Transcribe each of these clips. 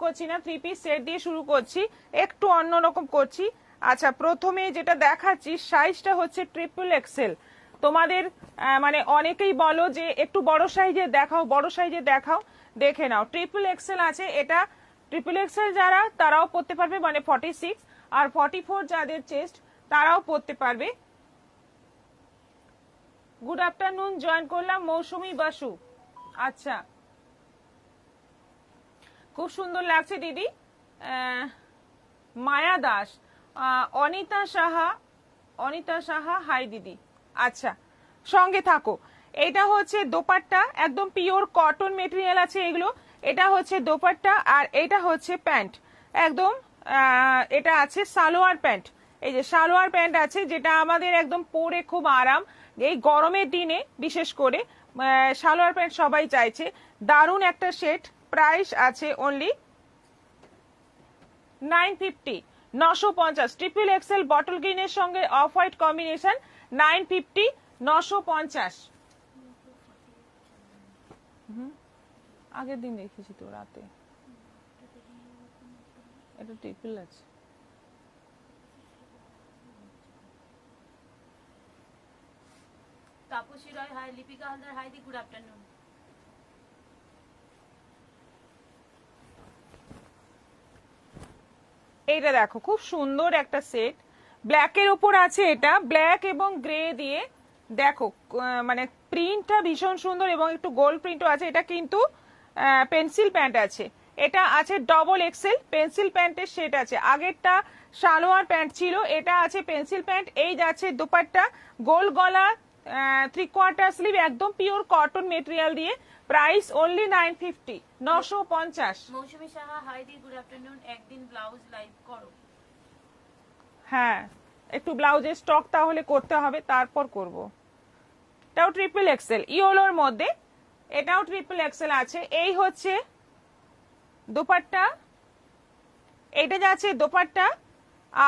করছি না, 3 piece set দিয়ে শুরু করছি, একটু অন্যরকম করছি। আচ্ছা, প্রথমে যেটা দেখাচ্ছি সাইজটা হচ্ছে ট্রিপল এক্সেল। তোমাদের মানে অনেকেই বলো যে একটু বড় সাইজে দেখাও, বড় সাইজে দেখাও, দেখে নাও ট্রিপল এক্সেল আছে। এটা ট্রিপল এক্সেল যারা তারাও পরতে পারবে, মানে 46 আর 44 যাদের চেস্ট তারাও পরতে পারবে। গুড আফটারনুন, জয়েন করলাম মৌসুমী বাসু। আচ্ছা, খুব সুন্দর লাগছে দিদি। মায়া দাস, অনিতা সাহা, অনিতা সাহা, হাই দিদি। আচ্ছা, সঙ্গে থাকো। এটা হচ্ছে দোপাট্টা, একদম পিওর কটন মেটেরিয়াল আছে এগুলো। এটা হচ্ছে দোপাট্টা আর এটা হচ্ছে প্যান্ট, একদম এটা আছে সালোয়ার প্যান্ট। এই যে সালোয়ার প্যান্ট আছে, যেটা আমাদের একদম পরে খুব আরাম এই গরমের দিনে, বিশেষ করে সালোয়ার প্যান্ট সবাই চাইছে। দারুণ একটা সেট, প্রাইস আছে অনলি 950, 950। ট্রিপল এক্সেল বটল গ্রিনের সঙ্গে অফ হোয়াইট কম্বিনেশন, 950, 950। আগের দিন দেখেছি তো রাতে, এটা ট্রিপল আছে। তাপসী রয় হাই, লিপিকা হালদার হাই দি, গুড আফটারনুন। এইটা দেখো, খুব সুন্দর একটা সেট, ব্ল্যাকের উপর আছে, এটা ব্ল্যাক এবং গ্রে দিয়ে দেখো, মানে প্রিন্টটা ভীষণ সুন্দর এবং একটু গোল্ড প্রিন্টও আছে। এটা কিন্তু পেন্সিল প্যান্ট আছে, এটা আছে ডবল এক্সেল পেন্সিল প্যান্টের সেট আছে। আগেরটা সালোয়ার প্যান্ট ছিল, এটা আছে পেন্সিল প্যান্ট। এই যাচ্ছে দুপাট্টা, গোল গলা, 3/4 স্লিভ, একদম পিওর কটন মেটেরিয়াল দিয়ে। Price only 950, 950। মৌসুমী সাহা হাই দি, গুড আফটারনুন। একদিন ব্লাউজ লাইভ করো। হ্যাঁ, একটু ব্লাউজের স্টক তাহলে করতে হবে, তারপর করব। এটাও ট্রিপল এক্সেল ইয়োলোর মধ্যে, এটাও ট্রিপল এক্সেল আছে। এই হচ্ছে দোপাট্টা, এইটা যাচ্ছে দোপাট্টা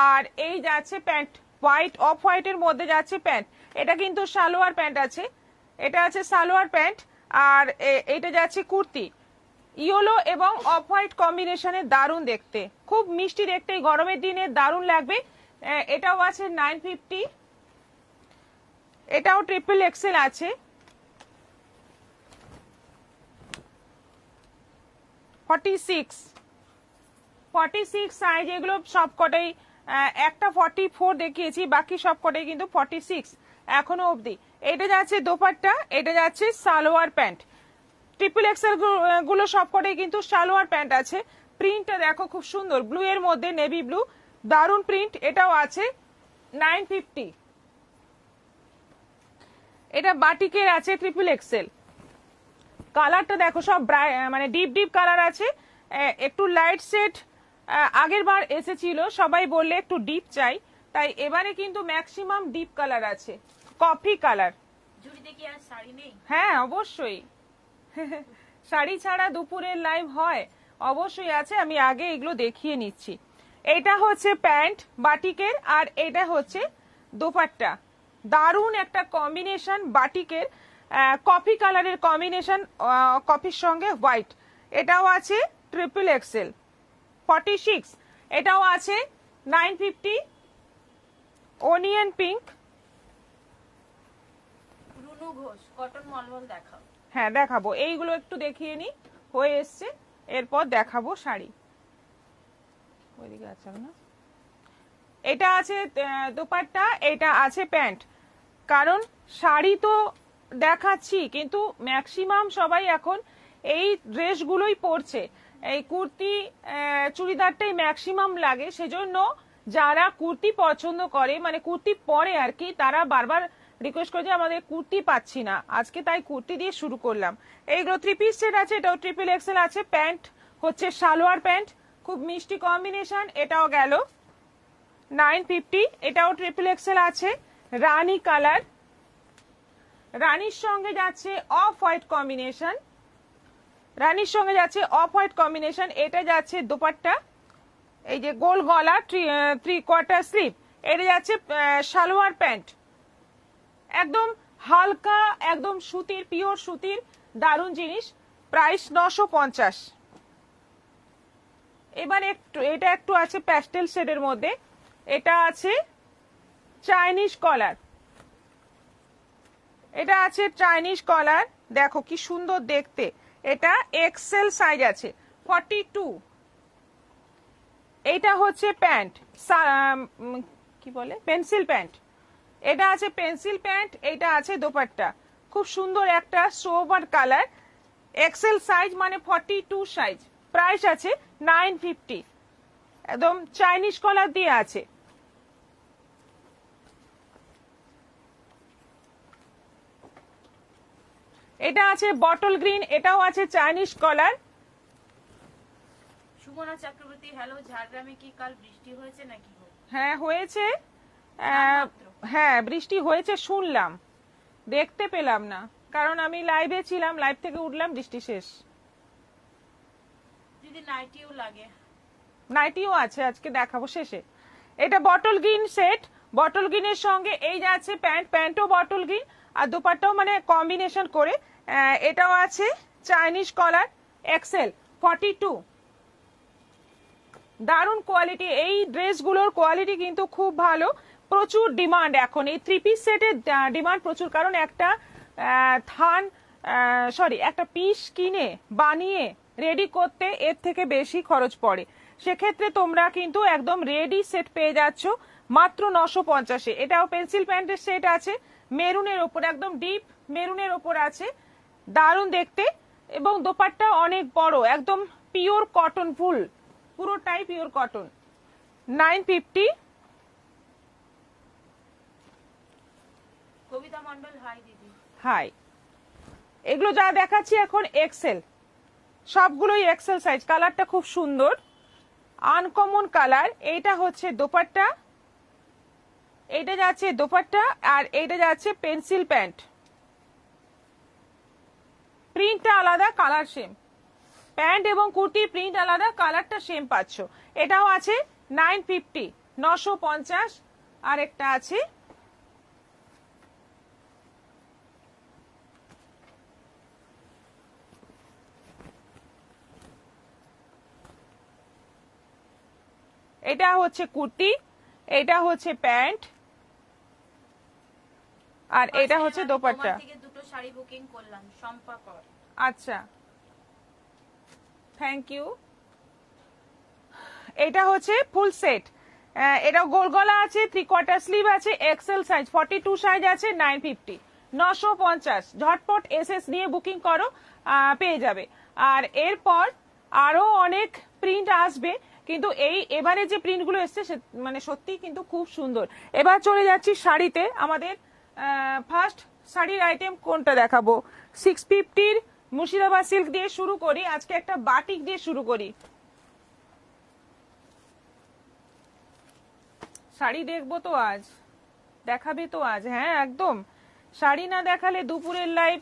আর এই যাচ্ছে প্যান্ট, হোয়াইট অফ হোয়াইটের মধ্যে যাচ্ছে প্যান্ট। এটা কিন্তু সালোয়ার প্যান্ট আছে, এটা আছে সালোয়ার প্যান্ট আর এটা যাচ্ছে কুর্তি। ইয়েলো এবং অফ হোয়াইট কম্বিনেশনে দারুণ দেখতে, খুব মিষ্টি দেখতে, এই গরমের দিনে দারুণ লাগবে। এটাও আছে 950, এটাও ট্রিপল এক্সেল আছে। 46 সাইজ, এগুলো সবকটাই, একটা 44 দেখিয়েছি, বাকি সবকটাই কিন্তু 46 এখনো অবধি। এটা যাচ্ছে দোপাট্টা, এটা যাচ্ছে সালোয়ার প্যান্ট। ট্রিপল এক্সেল গুলো সবকটাই কিন্তু সালোয়ার প্যান্ট আছে। প্রিন্টটা দেখো খুব সুন্দর, ব্লু এর মধ্যে নেভি ব্লু, দারুণ প্রিন্ট। এটাও আছে 950। এটা বাটিকের আছে ট্রিপল এক্সেল। কালারটা দেখো সব মানে ডিপ ডিপ কালার আছে, একটু লাইট সেট আগের বার এসেছিল, সবাই বললে একটু ডিপ চাই, তাই এবারে কিন্তু ম্যাক্সিমাম ডিপ কালার আছে, কফি কালার। জুড়ি দেখি আর শাড়ি নেই? হ্যাঁ অবশ্যই, শাড়ি ছাড়া দুপুরের লাইভ হয়? অবশ্যই আছে, আমি আগে এগুলো দেখিয়ে নিচ্ছি। এটা হচ্ছে প্যান্ট বাটিকের আর এটা হচ্ছে দোপাট্টা, দারুণ একটা কম্বিনেশন বাটিকের, কফি কালারের কম্বিনেশন, কফির সঙ্গে হোয়াইট। এটাও আছে ট্রিপল এক্সেল 46, এটাও আছে 950। Onion pink, Runu Ghosh cotton mulmul দেখাও। হ্যাঁ দেখাবো, এইগুলো একটু দেখিয়ে নি, হয়ে এসছে, এরপর দেখাবো শাড়ি। ওইদিকে আছে না, এটা আছে দোপাট্টা, এটা আছে প্যান্ট। কারণ শাড়ি তো দেখাচ্ছি, কিন্তু ম্যাক্সিমাম সবাই এখন এই ড্রেসগুলোই পরছে, এই কুর্তি চুড়িদারটাই ম্যাক্সিমাম লাগে। সেজন্য যারা কুর্তি পছন্দ করে, মানে কুর্তি পরে আর কি, তারা বারবার রিকোয়েস্ট করে যে আমাদের কুর্তি পাচ্ছি না, আজকে তাই কুর্তি দিয়ে শুরু করলাম। এইগুলো 3 পিস সেট আছে, এটাও ট্রিপল এক্সেল আছে। প্যান্ট হচ্ছে সালোয়ার প্যান্ট, খুব মিষ্টি কম্বিনেশন। এটাও গেল 950, এটাও ট্রিপল এক্সেল আছে। রানী কালার, রানীর সঙ্গে যাচ্ছে অফ হোয়াইট কম্বিনেশন, রানীর সঙ্গে যাচ্ছে অফ হোয়াইট কম্বিনেশন। এটা যাচ্ছে দোপাট্টা, এই যে গোল গলা, 3/4 স্লিভ। এটা যাচ্ছে সালোয়ার প্যান্ট, একদম হালকা, একদম সুতির, পিওর সুতির, দারুণ জিনিস। প্রাইস 950। এবার এটা একটু আছে প্যাস্টেল শেডের মধ্যে, এটা আছে চাইনিজ কলার, এটা আছে চাইনিজ কলার, দেখো কি সুন্দর দেখতে। এটা এক্সেল সাইজ আছে 42। এটা হচ্ছে প্যান্ট, কি বলে পেন্সিল প্যান্ট, এটা আছে পেন্সিল প্যান্ট, এটা আছে দোপাট্টা, খুব সুন্দর একটা সোবার কালার, এক্সেল সাইজ মানে 42 সাইজ। প্রাইস আছে 950, একদম চাইনিজ কলার দিয়ে আছে। এটা আছে বটল গ্রিন, এটাও আছে চাইনিজ কলার। সুমনা চক্রবর্তী, হ্যালো, ঝাড়গ্রামে কি কাল বৃষ্টি হয়েছে নাকি? হ্যাঁ হয়েছে, নামমাত্র। হ্যাঁ বৃষ্টি হয়েছে শুনলাম, দেখতে পেলাম না, কারণ আমি লাইভে ছিলাম, লাইভ থেকে উঠলাম বৃষ্টি শেষ। যদি নাইটিও লাগে, নাইটিও আছে, আজকে দেখাবো শেষে। এটা বটল গ্রিন সেট, বটল গ্রিনের সঙ্গে এই যে আছে প্যান্ট, প্যান্টও বটল গ্রিন আর দোপাট্টাও মানে কম্বিনেশন করে। এটাও আছে চাইনিজ কলার, এক্সেল 42, দারুণ কোয়ালিটি। এই ড্রেসগুলোর কোয়ালিটি কিন্তু খুব ভালো, প্রচুর ডিমান্ড এখন এই থ্রি পিস সেটের, ডিমান্ড প্রচুর, কারণ একটা একটা পিস কিনে বানিয়ে রেডি করতে এর থেকে বেশি খরচ পড়ে। সেক্ষেত্রে তোমরা কিন্তু একদম রেডি সেট পেয়ে যাচ্ছ মাত্র 950-এ। এটাও পেন্সিল প্যান্টের সেট আছে, মেরুনের ওপর, একদম ডিপ মেরুনের ওপর আছে, দারুণ দেখতে, এবং দোপাট্টা অনেক বড়, একদম পিওর কটন, ফুল পুরোটাই পিওর কটন। 950। কবিতা মন্ডল, হাই দিদি। হাই, এগুলো যা দেখাচ্ছি এখন এক্সেল, সবগুলোই এক্সেল সাইজ। কালারটা খুব সুন্দর, আনকমন কালার। এইটা হচ্ছে দোপাট্টা, এইটা যাচ্ছে দোপাট্টা, আর এইটা যাচ্ছে পেন্সিল প্যান্ট। প্রিন্টটা আলাদা, কালার সেম, প্যান্ট এবং কুর্তি প্রিন্ট আলাদা, কালারটা সেম পাচ্ছ। এটাও আছে 950, 950। আর একটা আছে এটা হচ্ছে কুর্তি, এটা হচ্ছে প্যান্ট, আর এটা হচ্ছে দোপাট্টা। তোমার থেকে দুটো শাড়ি বুকিং করলাম, শম্পা কর। আচ্ছা, থ্যাংক ইউ। এটা হচ্ছে ফুল সেট, এটা গোল গলা আছে, 3/4 স্লিভ আছে, এক্সেল সাইজ 42 সাইজ আছে, 950, 950। ঝটপট এসএস নিয়ে বুকিং করো, পেয়ে যাবে। আর এরপর আরো অনেক প্রিন্ট আসবে, কিন্তু এবারে যে প্রিন্টগুলো এসছে মানে সত্যি কিন্তু খুব সুন্দর। এবার চলে যাচ্ছি শাড়িতে। আমাদের ফার্স্ট শাড়ির আইটেম কোনটা দেখাবো? 650-র মুর্শিদাবাদ সিল্ক দিয়ে শুরু করি, আজকে একটা বাটিক দিয়ে শুরু করি। শাড়ি দেখবো তো আজ, দেখাবে তো আজ, হ্যাঁ একদম। শাড়ি না দেখালে দুপুরের লাইভ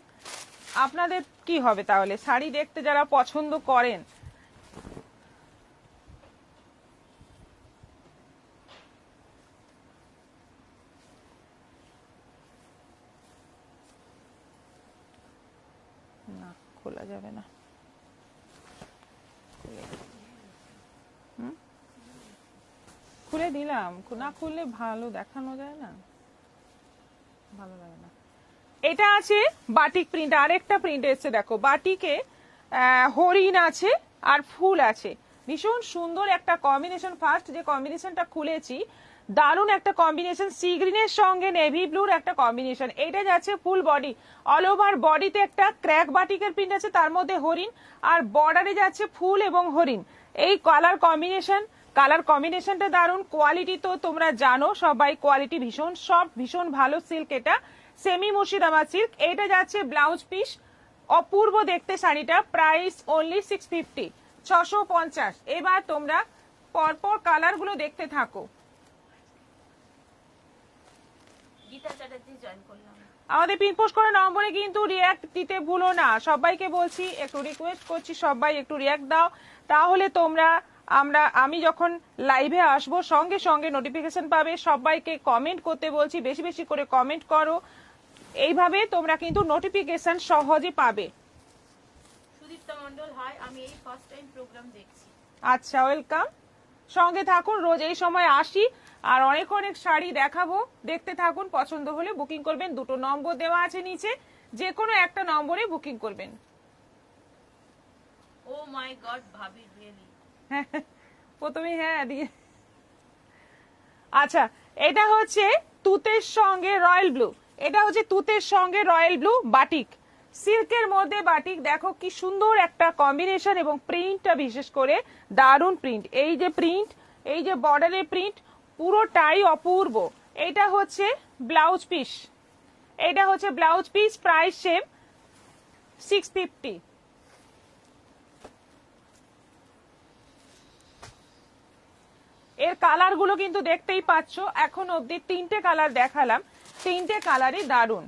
আপনাদের কি হবে তাহলে? শাড়ি দেখতে যারা পছন্দ করেন, না খোলা যাবে না, খুলে দিলাম, না খুললে ভালো দেখানো যায় না, ভালো লাগে না। এটা আছে বাটিক প্রিন্ট, আরেকটা প্রিন্ট এসছে দেখো, বাটিকে হরিণ আছে আর ফুল আছে, ভীষণ সুন্দর একটা কম্বিনেশন। ফার্স্ট যে কম্বিনেশনটা খুলেছি, দারুণ একটা কম্বিনেশন, সি গ্রিনের সঙ্গে নেভি ব্লুর একটা কম্বিনেশন। এটা যাচ্ছে ফুল বডি, অল ওভার বডিতে একটা ক্র্যাক বাটিকের প্রিন্ট আছে, তার মধ্যে হরিণ, আর বর্ডারে যাচ্ছে ফুল এবং হরিণ। এই কালার কম্বিনেশনটা দারুণ। কোয়ালিটি তো তোমরা জানো সবাই, কোয়ালিটি ভীষণ সফট, ভীষণ ভালো সিল্ক, এটা সেমি মুর্শিদাবাদ সিল্ক। এইটা যাচ্ছে ব্লাউজ পিস, অপূর্ব দেখতে শাড়িটা, প্রাইস অনলি 650, 650। এবার তোমরা পরপর কালার গুলো দেখতে থাকো। গীতা চ্যাটার্জি জয়েন করলাম। আমাদের পিন পোস্ট করা নম্বরে কিন্তু রিয়াক্ট দিতে ভুলো না, সবাইকে বলছি, একটু রিকোয়েস্ট করছি, সবাই একটু রিয়াক্ট দাও, তাহলে তোমরা আমি যখন লাইভে আসবো সঙ্গে সঙ্গে নোটিফিকেশন পাবে। সবাইকে কমেন্ট করতে বলছি, বেশি বেশি করে কমেন্ট করো, এইভাবে তোমরা কিন্তু নোটিফিকেশন সহজে পাবে। সুদীপ্তা মন্ডল, হাই, আমি এই ফার্স্ট টাইম প্রোগ্রাম দেখছি। আচ্ছা, ওয়েলকাম, সঙ্গে থাকুন, রোজ এই সময় আসি আর অনেক অনেক শাড়ি দেখাবো, দেখতে থাকুন, পছন্দ হলে বুকিং করবেন। দুটো নম্বর দেওয়া আছে নিচে, যে কোনো একটা নম্বরে বুকিং করবেন। ও মাই গড ভাবি রিয়েলি। প্রথমে হ্যাঁ দিয়ে। আচ্ছা, এটা হচ্ছে তুতের সঙ্গে রয়্যাল ব্লু, এটা হচ্ছে তুতের সঙ্গে রয়্যাল ব্লু বাটিক, সিল্কের মধ্যে বাটিক। দেখো কি সুন্দর একটা কম্বিনেশন, এবং প্রিন্টটা বিশেষ করে দারুন প্রিন্ট। এই যে প্রিন্ট, এই যে বর্ডারের প্রিন্ট, পুরোটাই অপূর্ব। এটা হচ্ছে ব্লাউজ পিস, এটা হচ্ছে ব্লাউজ পিস, প্রাইস সেম 650। এর কালার গুলো কিন্তু দেখতেই পাচ্ছ, এখন অব্দি তিনটে কালার দেখালাম, তিনটে কালারই দারুন,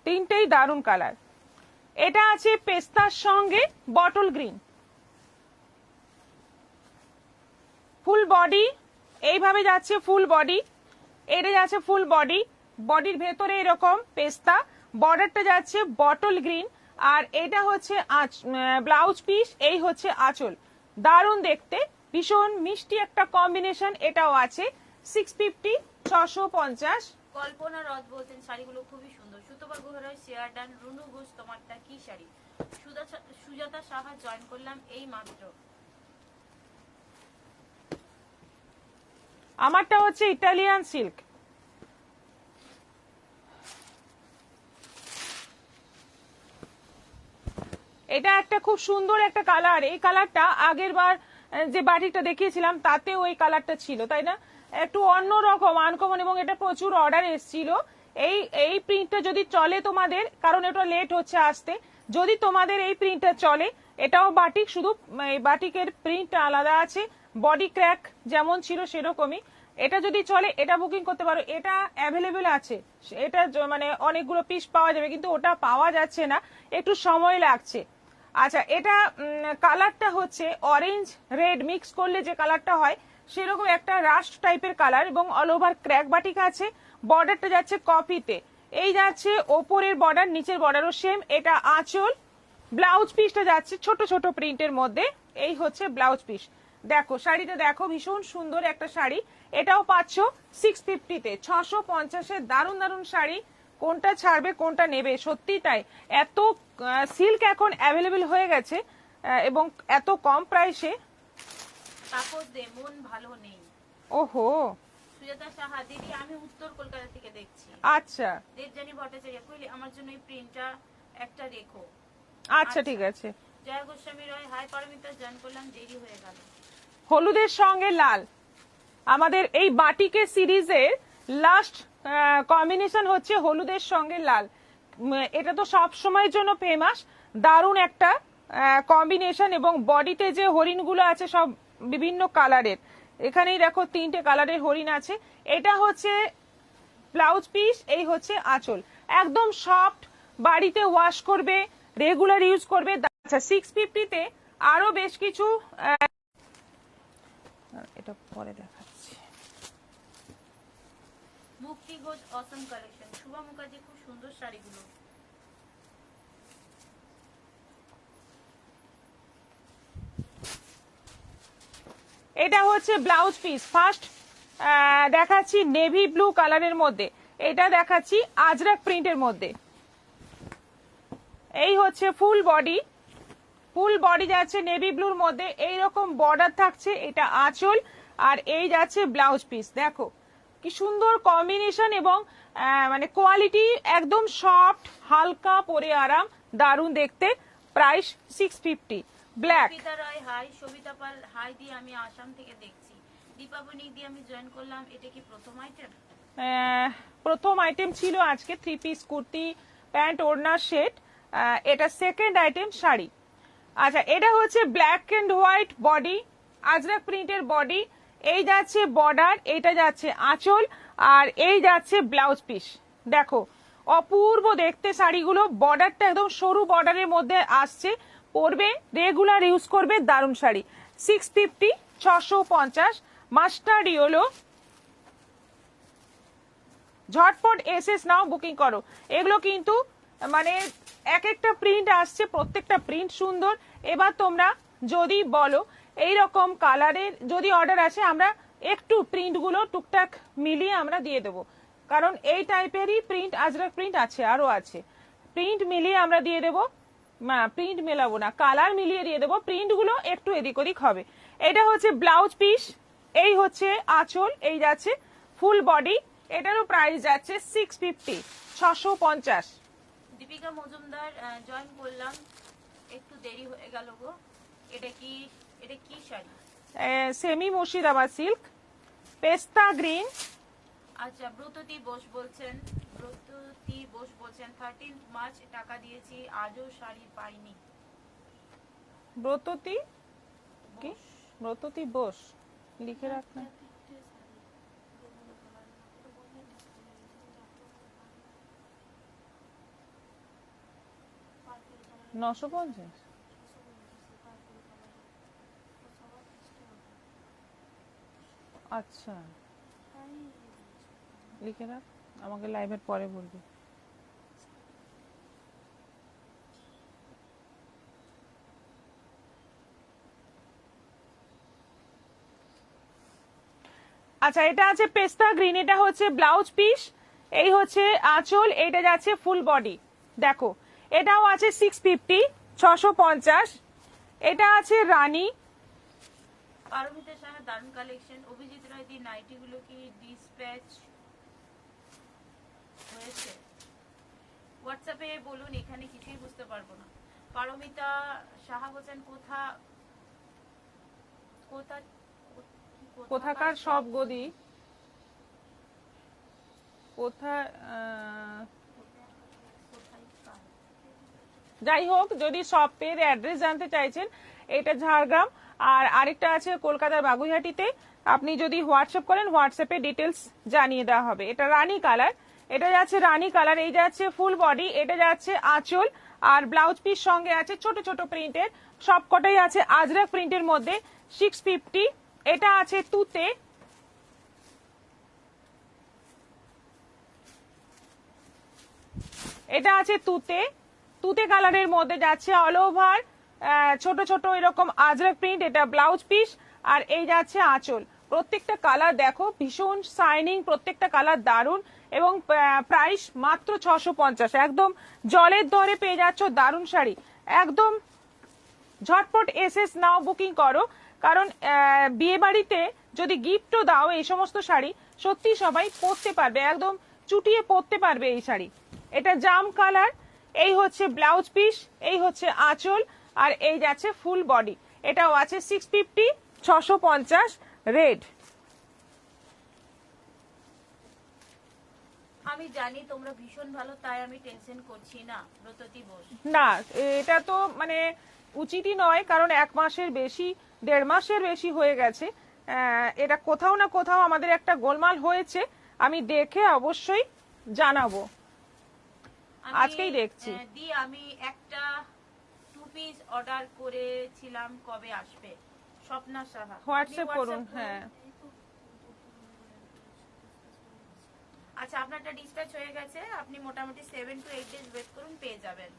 তিনটেই দারুন কালার। এটা আছে পেস্তার সঙ্গে বটল গ্রিন, ফুল বডি এইভাবে যাচ্ছে, ফুল বডি, এটা যাচ্ছে ফুল বডি, বডির ভেতরে এরকম পেস্তা, বর্ডারটা যাচ্ছে বটল গ্রিন, আর এটা হচ্ছে ব্লাউজ পিস, এই হচ্ছে আঁচল। দারুণ দেখতে, ভীষণ মিষ্টি একটা কম্বিনেশন। এটাও আছে 650, 650। কল্পনা রথ বলছেন শাড়িগুলো খুবই সুন্দর। Sutapa Guharay share done. রুনু ঘোষ তোমারটা কি শাড়ি? সুজাতা সাহা জয়েন করলাম এই মাত্র। আমারটা হচ্ছে ইটালিয়ান সিল্ক। এটা একটা খুব সুন্দর একটা কালার, এই কালারটা আগের বার যে বাটিকটা দেখিয়েছিলাম তাতেও এই কালারটা ছিল, তাই না? একটু অন্যরকম, আনকমন, এবং এটা প্রচুর অর্ডার এসেছিল। এই এই প্রিন্টটা যদি চলে তোমাদের, কারণ এটা লেট হচ্ছে আসতে, যদি তোমাদের এই প্রিন্টটা চলে, এটাও বাটিক, শুধু এই বাটিকের প্রিন্টটা আলাদা আছে, বডি ক্র্যাক যেমন ছিল সেরকমই। এটা যদি চলে, এটা বুকিং করতে পারো, এটা অ্যাভেলেবেল আছে, এটা মানে অনেকগুলো পিস পাওয়া যাবে, কিন্তু ওটা পাওয়া যাচ্ছে না, একটু সময় লাগছে। আচ্ছা, এটা কালারটা হচ্ছে অরেঞ্জ রেড মিক্স করলে যে কালারটা হয় সেরকম একটা রাস্ট টাইপের কালার, এবং অল ওভার ক্র্যাক বাটিক আছে। বর্ডারটা যাচ্ছে কপিতে, এই যাচ্ছে ওপরের বর্ডার, নিচের বর্ডারও সেম। এটা আঁচল, ব্লাউজ পিসটা যাচ্ছে ছোট ছোট প্রিন্টের মধ্যে, এই হচ্ছে ব্লাউজ পিস। দেখো শাড়িটা দেখো, ভীষণ সুন্দর একটা শাড়ি। এটাও পাচ্ছ 650-তে, 650-এর দারুণ দারুণ শাড়ি। কোনটা ছাড়বে কোনটা নেবে, সত্যি তাই। এত সিল্ক এখন অ্যাভেলেবেল হয়ে গেছে, এবং এত কম প্রাইসে। তাপস দে মন ভালো নেই। ওহো, সুজাতা সাহা দিদি আমি উত্তর কলকাতা থেকে দেখছি। আচ্ছা দেবজানী ভট্টাচার্য কইলে আমার জন্য এই প্রিন্টটা একটা রেখো। আচ্ছা, ঠিক আছে। জয় গোস্বামী রয় হাই পারমিতা জয়েন করলাম, দেরি হয়ে গেল। হলুদের সঙ্গে লাল, আমাদের এই বাটিকের সিরিজের লাস্ট কম্বিনেশন হচ্ছে হলুদের সঙ্গে লাল। এটা তো সব সময়ের জন্য ফেমাস, দারুণ একটা কম্বিনেশন, এবং বডিতে যে হরিণগুলো আছে সব বিভিন্ন কালারের, এখানেই দেখো তিনটে কালারের হরিণ আছে। এটা হচ্ছে ব্লাউজ পিস, এই হচ্ছে আঁচল, একদম সফট, বাড়িতে ওয়াশ করবে, রেগুলার ইউজ করবে। আচ্ছা, 650-তে আরো বেশ কিছু, এটা পরে দেখাচ্ছি। মুক্তি ঘোষ অসম কালেকশন। শুভা মুখার্জি খুব সুন্দর শাড়িগুলো। এটা হচ্ছে ব্লাউজ পিস, ফার্স্ট দেখাচ্ছি নেভি ব্লু কালারের মধ্যে, এটা দেখাচ্ছি আজরাক প্রিন্টের মধ্যে। এই হচ্ছে ফুল বডি, ফুল বডি যাচ্ছে নেভি ব্লুর মধ্যে, এইরকম বর্ডার থাকছে, এটা আঁচল, আর এই যাচ্ছে ব্লাউজ পিস। দেখো কি সুন্দর কম্বিনেশন, এবং মানে কোয়ালিটি একদম সফট, হালকা, পরে আরাম, দারুণ দেখতে। প্রাইস 650। ব্ল্যাক। সবিতা রায় হাই। সবিতা পাল হাই দিয়ে আমি আসাম থেকে দেখছি। দীপাবনি দিয়ে আমি জয়েন করলাম, এটা কি প্রথম আইটেম? প্রথম আইটেম ছিল আজকে 3 পিস কুর্তি প্যান্ট ওড়নার সেট, এটা সেকেন্ড আইটেম শাড়ি। আচ্ছা, এটা হচ্ছে black and white body, Ajrakh প্রিন্টের বডি, এই যাচ্ছে বর্ডার, এইটা যাচ্ছে আঁচল, আর এই যাচ্ছে ব্লাউজ পিস। দেখো অপূর্ব দেখতে শাড়িগুলো, বর্ডারটা একদম সরু বর্ডারের মধ্যে আসছে, পরবে, রেগুলার ইউজ করবে, দারুণ শাড়ি। 650, 650। মাস্টার্ড ইয়েলো, ঝটপট এসএস নাও, বুকিং করো। এগুলো কিন্তু মানে এক একটা প্রিন্ট আসছে, প্রত্যেকটা প্রিন্ট সুন্দর। এবার তোমরা যদি বলো এই রকম কালারের যদি অর্ডার আসে আমরা একটু প্রিন্টগুলো টুকটাক মিলিয়ে আমরা দিয়ে দেবো, কারণ এই টাইপেরই প্রিন্ট আজরাক প্রিন্ট আছে, আরো আছে। প্রিন্ট মিলিয়ে আমরা দিয়ে দেবো, না প্রিন্ট মেলাবো না, কালার মিলিয়ে দিয়ে দেবো, প্রিন্টগুলো একটু এদিক ওদিক হবে। এটা হচ্ছে ব্লাউজ পিস, এই হচ্ছে আঁচল, এই যাচ্ছে ফুল বডি, এটারও প্রাইস যাচ্ছে 650, 650। দীপিকা মজুমদার জয়েন করলাম, একটু দেরি হয়ে গেল গো। এটা কি শাড়ি? সেমি মুর্শিদাবাদ সিল্ক, পেস্তা গ্রিন। আচ্ছা, ব্রততী বোস বলছেন 13 মার্চ টাকা দিয়েছি, আজও শাড়ি পাইনি। ব্রততী কি? ব্রততী বোস লিখে রাখ না। নশো 950। আচ্ছা লিখে রাখ, আমাকে লাইভের পরে বলবি। আচ্ছা, এটা আছে পেস্তা গ্রিন, এটা হচ্ছে ব্লাউজ পিস, এই হচ্ছে আঁচল, এটা যাচ্ছে ফুল বডি। দেখো এটাও আছে 650, 650। এটা আছে রানী। পারমিতা সাহা দারুণ কালেকশন। অভিজিৎ রায় দি নাইটি গুলো কি ডিসপ্যাচ হয়েছে? হোয়াটসঅ্যাপে বলুন, এখানে কিছুই বুঝতে পারবো না। পারমিতা সাহা বলছেন কোথাকার সব গদি, কোথায় যাই হোক, যদি শপের অ্যাড্রেস জানতে চাইছেন, এটা ঝাড়গ্রাম, আর আরেকটা আছে কলকাতার বাগুইহাটিতে। আপনি যদি হোয়াটসঅ্যাপ করেন, হোয়াটসঅ্যাপে ডিটেলস জানিয়ে দেওয়া হবে। এটা রানী কালার, এটা যাচ্ছে রানী কালার, এই যাচ্ছে ফুল বডি, এটা যাচ্ছে আঁচল, আর ব্লাউজ পিস সঙ্গে আছে ছোট ছোট প্রিন্টের, সবকটাই আছে আজরাক প্রিন্টের মধ্যে, 650। এটা আছে তুতে, এটা আছে তুতে, তুতে কালারের মধ্যে যাচ্ছে অল ওভার ছোট ছোট এরকম আজরাক প্রিন্ট, এটা ব্লাউজ পিস, আর এই যাচ্ছে আঁচল। প্রত্যেকটা কালার দেখো ভীষণ শাইনিং, প্রত্যেকটা কালার দারুন, এবং প্রাইস মাত্র 650। একদম জলের দরে পেয়ে যাচ্ছ দারুন শাড়ি, একদম ঝটপট এসএস নাও, বুকিং করো, কারণ বিয়ে বাড়িতে যদি গিফটও দাও এই সমস্ত শাড়ি সত্যি সবাই পরতে পারবে, একদম চুটিয়ে পরতে পারবে এই শাড়ি। এটা জাম কালার, এই হচ্ছে ব্লাউজ পিস, এই হচ্ছে আঁচল, আর এই যাচ্ছে ফুল বডি। এটাও আছে 650, 650 রেড। আমি জানি তোমরা ভীষণ ভালো, তাই আমি টেনশন করছি না। ব্রততী বোস, না এটা তো মানে উচিতই নয়, কারণ 1 মাসের বেশি, 1.5 মাসের বেশি হয়ে গেছে। এটা কোথাও না কোথাও আমাদের একটা গোলমাল হয়েছে, আমি দেখে অবশ্যই জানাবো, আজকেই দেখছি। আমি একটা 2 পিস অর্ডার করেছিলাম, কবে আসবে? স্বপ্না সাহা, হোয়াটসঅ্যাপ করুন। হ্যাঁ আচ্ছা, আপনারটা ডিসপ্যাচ হয়ে গেছে, আপনি মোটামুটি 7 to 8 ডেজ ওয়েট করুন, পেয়ে যাবেন।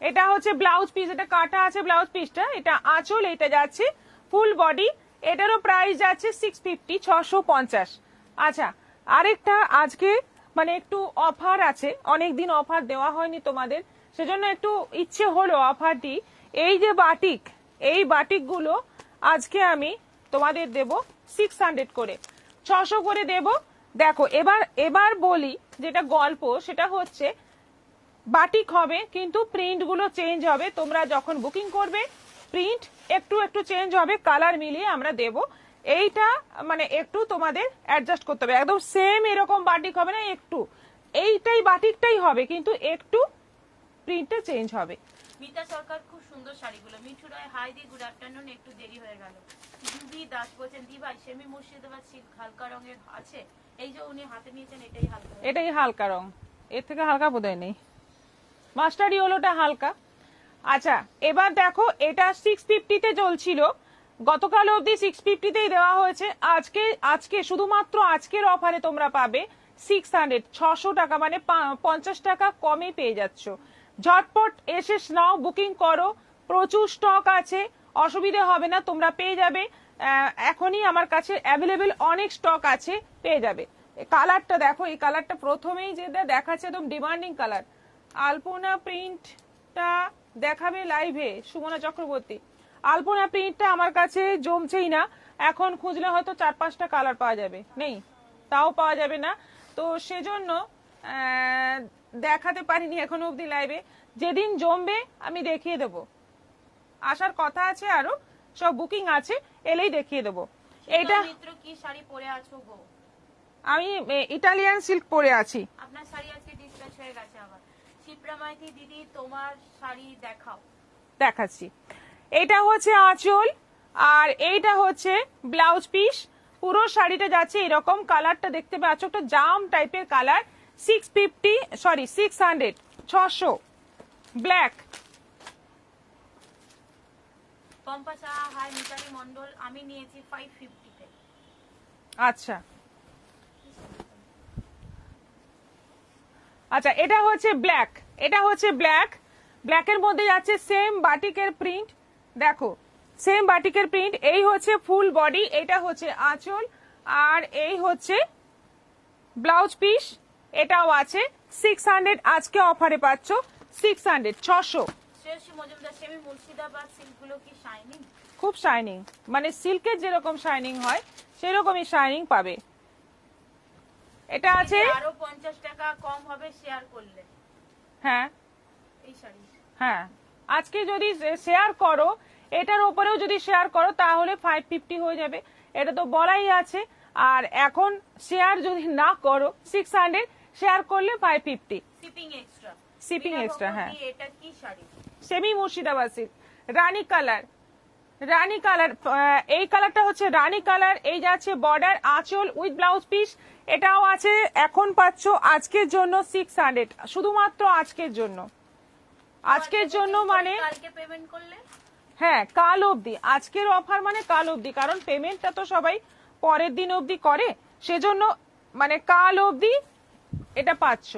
এটা হচ্ছে ব্লাউজ পিস, এটা কাটা আছে ব্লাউজ পিসটা, এটা আঁচল, এটা যাচ্ছে ফুল বডি, এটারও প্রাইস যাচ্ছে 650, 650। আচ্ছা, আরেকটা আজকে মানে একটু অফার আছে, অনেকদিন অফার দেওয়া হয়নি তোমাদের, সেজন্য একটু ইচ্ছে হলো অফারটি। এই যে বাটিক, এই বাটিকগুলো আজকে আমি তোমাদের দেব 600 করে, 600 করে দেব। দেখো এবার বলি যেটা গল্প, সেটা হচ্ছে বাটিক হবে কিন্তু প্রিন্ট গুলো চেঞ্জ হবে, তোমরা যখন বুকিং করবে প্রিন্ট একটু একটু চেঞ্জ হবে, কালার মিলিয়ে আমরা দেব। এইটা মানে একটু তোমাদের অ্যাডজাস্ট করতে হবে, একদম সেম এরকম বাটিক হবে না, একটু এইটাই বাটিকটাই হবে কিন্তু একটু প্রিন্টটা চেঞ্জ হবে। মিতা সরকার, খুব সুন্দর শাড়িগুলো। মিঠু রায়, হাই দি, গুড আফটারনুন, একটু দেরি হয়ে গেল। জুবি দাস বলছেন, দি ভাই সেমি মুর্শিদাবাদ সিল্ক হালকা রঙের আছে? এই যে উনি হাতে নিয়েছেন, এটাই হালকা, এটাই হালকা রং, এর থেকে হালকা বোধহয় নেই, মাস্টার্ড ইয়েলোটা হালকা। আচ্ছা এবার দেখো, এটা 650-তে চলছিল, গতকাল অবধি 650-তেই দেওয়া হয়েছে, আজকে শুধুমাত্র আজকের অফারে তোমরা পাবে 600, 600 টাকা, মানে 50 টাকা কমে পেয়ে যাচ্ছ। ঝটপট এসে নাও, বুকিং করো, প্রচুর স্টক আছে, অসুবিধে হবে না, তোমরা পেয়ে যাবে। এখনই আমার কাছে অ্যাভেলেবেল অনেক স্টক আছে, পেয়ে যাবে। কালারটা দেখো, এই কালারটা প্রথমেই যেটা দেখাচ্ছে একদম ডিমান্ডিং কালার। আলপনা প্রিন্টটা দেখাবে লাইভে সুমনা চক্রবর্তী। আলপনা প্রিন্টটা আমার কাছে জমছেই না, এখন খুঁজলে হয়তো 4-5টা কালার পাওয়া যাবে, নেই তাও পাওয়া যাবে না। তো সেজন্য দেখাতে পারিনি এখনো অবধি লাইভে, যেদিন জমবে আমি দেখিয়ে দেবো। আসার কথা আছে, আরো সব বুকিং আছে, এলেই দেখিয়ে দেবো। এইটা মিত্র কি শাড়ি পরে আছো গো? আমি ইটালিয়ান সিল্ক পরে আছি। আপনার শাড়ি আজকে ডিসপ্যাচ হয়ে গেছে আবার। শিপ্রা মাইতি দিদি তোমার শাড়ি দেখাও। দেখাচ্ছি। এটা হচ্ছে আঁচল আর এইটা হচ্ছে ব্লাউজ পিস। পুরো শাড়িটা যাচ্ছে এরকম, কালারটা দেখতে পাচ্ছ একটা জাম টাইপের colour. 600 600 black. Pampa Saha hi Mitali Mondal, আমি নিয়েছি 550 তে। আচ্ছা আচ্ছা, এটা হচ্ছে ব্ল্যাক, এটা হচ্ছে ব্ল্যাক। ব্ল্যাকের মধ্যে যাচ্ছে সেম বাটিকের প্রিন্ট, দেখো সেম বাটিকের প্রিন্ট। এই হচ্ছে ফুল বডি, এটা হচ্ছে আঁচল আর এই হচ্ছে ব্লাউজ পিস। এটাও আছে 600, আজকে অফারে পাচ্ছ 600 600। শ্রেয়সী মজুমদার, সেমি মুর্শিদাবাদ সিল্কগুলো কি শাইনিং? খুব শাইনিং, মানে সিল্কের যেরকম শাইনিং হয় সেরকমই শাইনিং পাবে। এটা আছে আরো 50 টাকা কম হবে শেয়ার করলে। হ্যাঁ এই শাড়ি হ্যাঁ, আজকে যদি শেয়ার করো, এটার উপরেও যদি শেয়ার করো তাহলে 550 হয়ে যাবে, এটা তো বলাই আছে। আর এখন শেয়ার যদি না করো 600, শেয়ার করলে 550 শিপিং এক্সট্রা। Shipping extra. হ্যাঁ, এটা কি শাড়ি? সেমি মুর্শিদাবাদ সিল্ক, রানী কালার। রানী কালার, এই কালারটা হচ্ছে রানী কালার। এই যাচ্ছে বর্ডার, আঁচল উইথ ব্লাউজ পিস। এটাও আছে, এখন পাচ্ছ আজকের জন্য 600, শুধুমাত্র আজকের জন্য। আজকের জন্য মানে কালকে পেমেন্ট করলে? হ্যাঁ, কাল অবধি, আজকের অফার মানে কাল অবধি, কারণ পেমেন্টটা তো সবাই পরের দিন অবধি করে, সেজন্য মানে কাল অবধি এটা পাচ্ছ।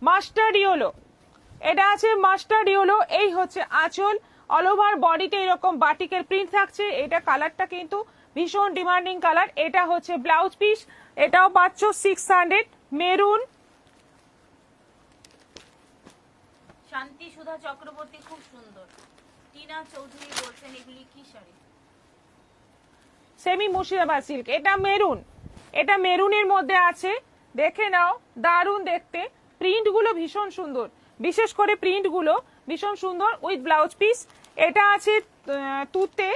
মাস্টার্ড ইয়েলো, এটা আছে মাস্টার্ড ইয়েলো। এই হচ্ছে আঁচল, অল ওভার বডিতে এরকম বাটিকের প্রিন্ট থাকছে। এটা কালারটা কিন্তু ভীষণ ডিমান্ডিং কালার। এটা হচ্ছে ব্লাউজ পিস, এটাও পাচ্ছ 600 মেরুন। শান্তি সুধা চক্রবর্তী, খুব সুন্দর। টিনা চৌধুরী বলছেন এগুলি কি শাড়ি? সেমি মুর্শিদাবাদ সিল্ক, এটা মেরুন, এটা মেরুনের মধ্যে আছে, দেখে নাও, দারুণ দেখতে। প্রিন্ট গুলো ভীষণ সুন্দর, বিশেষ করে প্রিন্ট গুলো ভীষণ সুন্দর উইথ ব্লাউজ পিস। এটা আছে তুতে,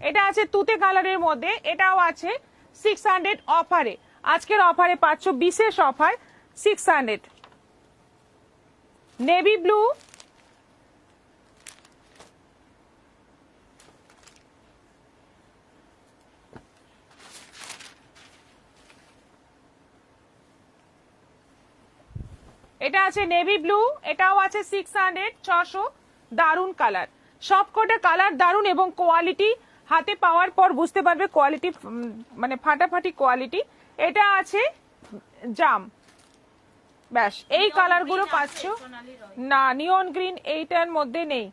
এটা আছে তুতে কালারের মধ্যে, এটাও আছে 600 অফারে। আজকের অফারে পাচ্ছ বিশেষ অফার 600। নেভি ব্লু, এটা আছে নেভি ব্লু, এটাও আছে 600 600। দারুন কালার, সবকটা কালার দারুন এবং কোয়ালিটি হাতে পাওয়ার পর বুঝতে পারবে কোয়ালিটি, মানে ফাটাফাটি কোয়ালিটি। এটা আছে জাম, ব্যাস এই কালার গুলো পাচ্ছ। না, নিয়ন গ্রিন এইটার মধ্যে নেই।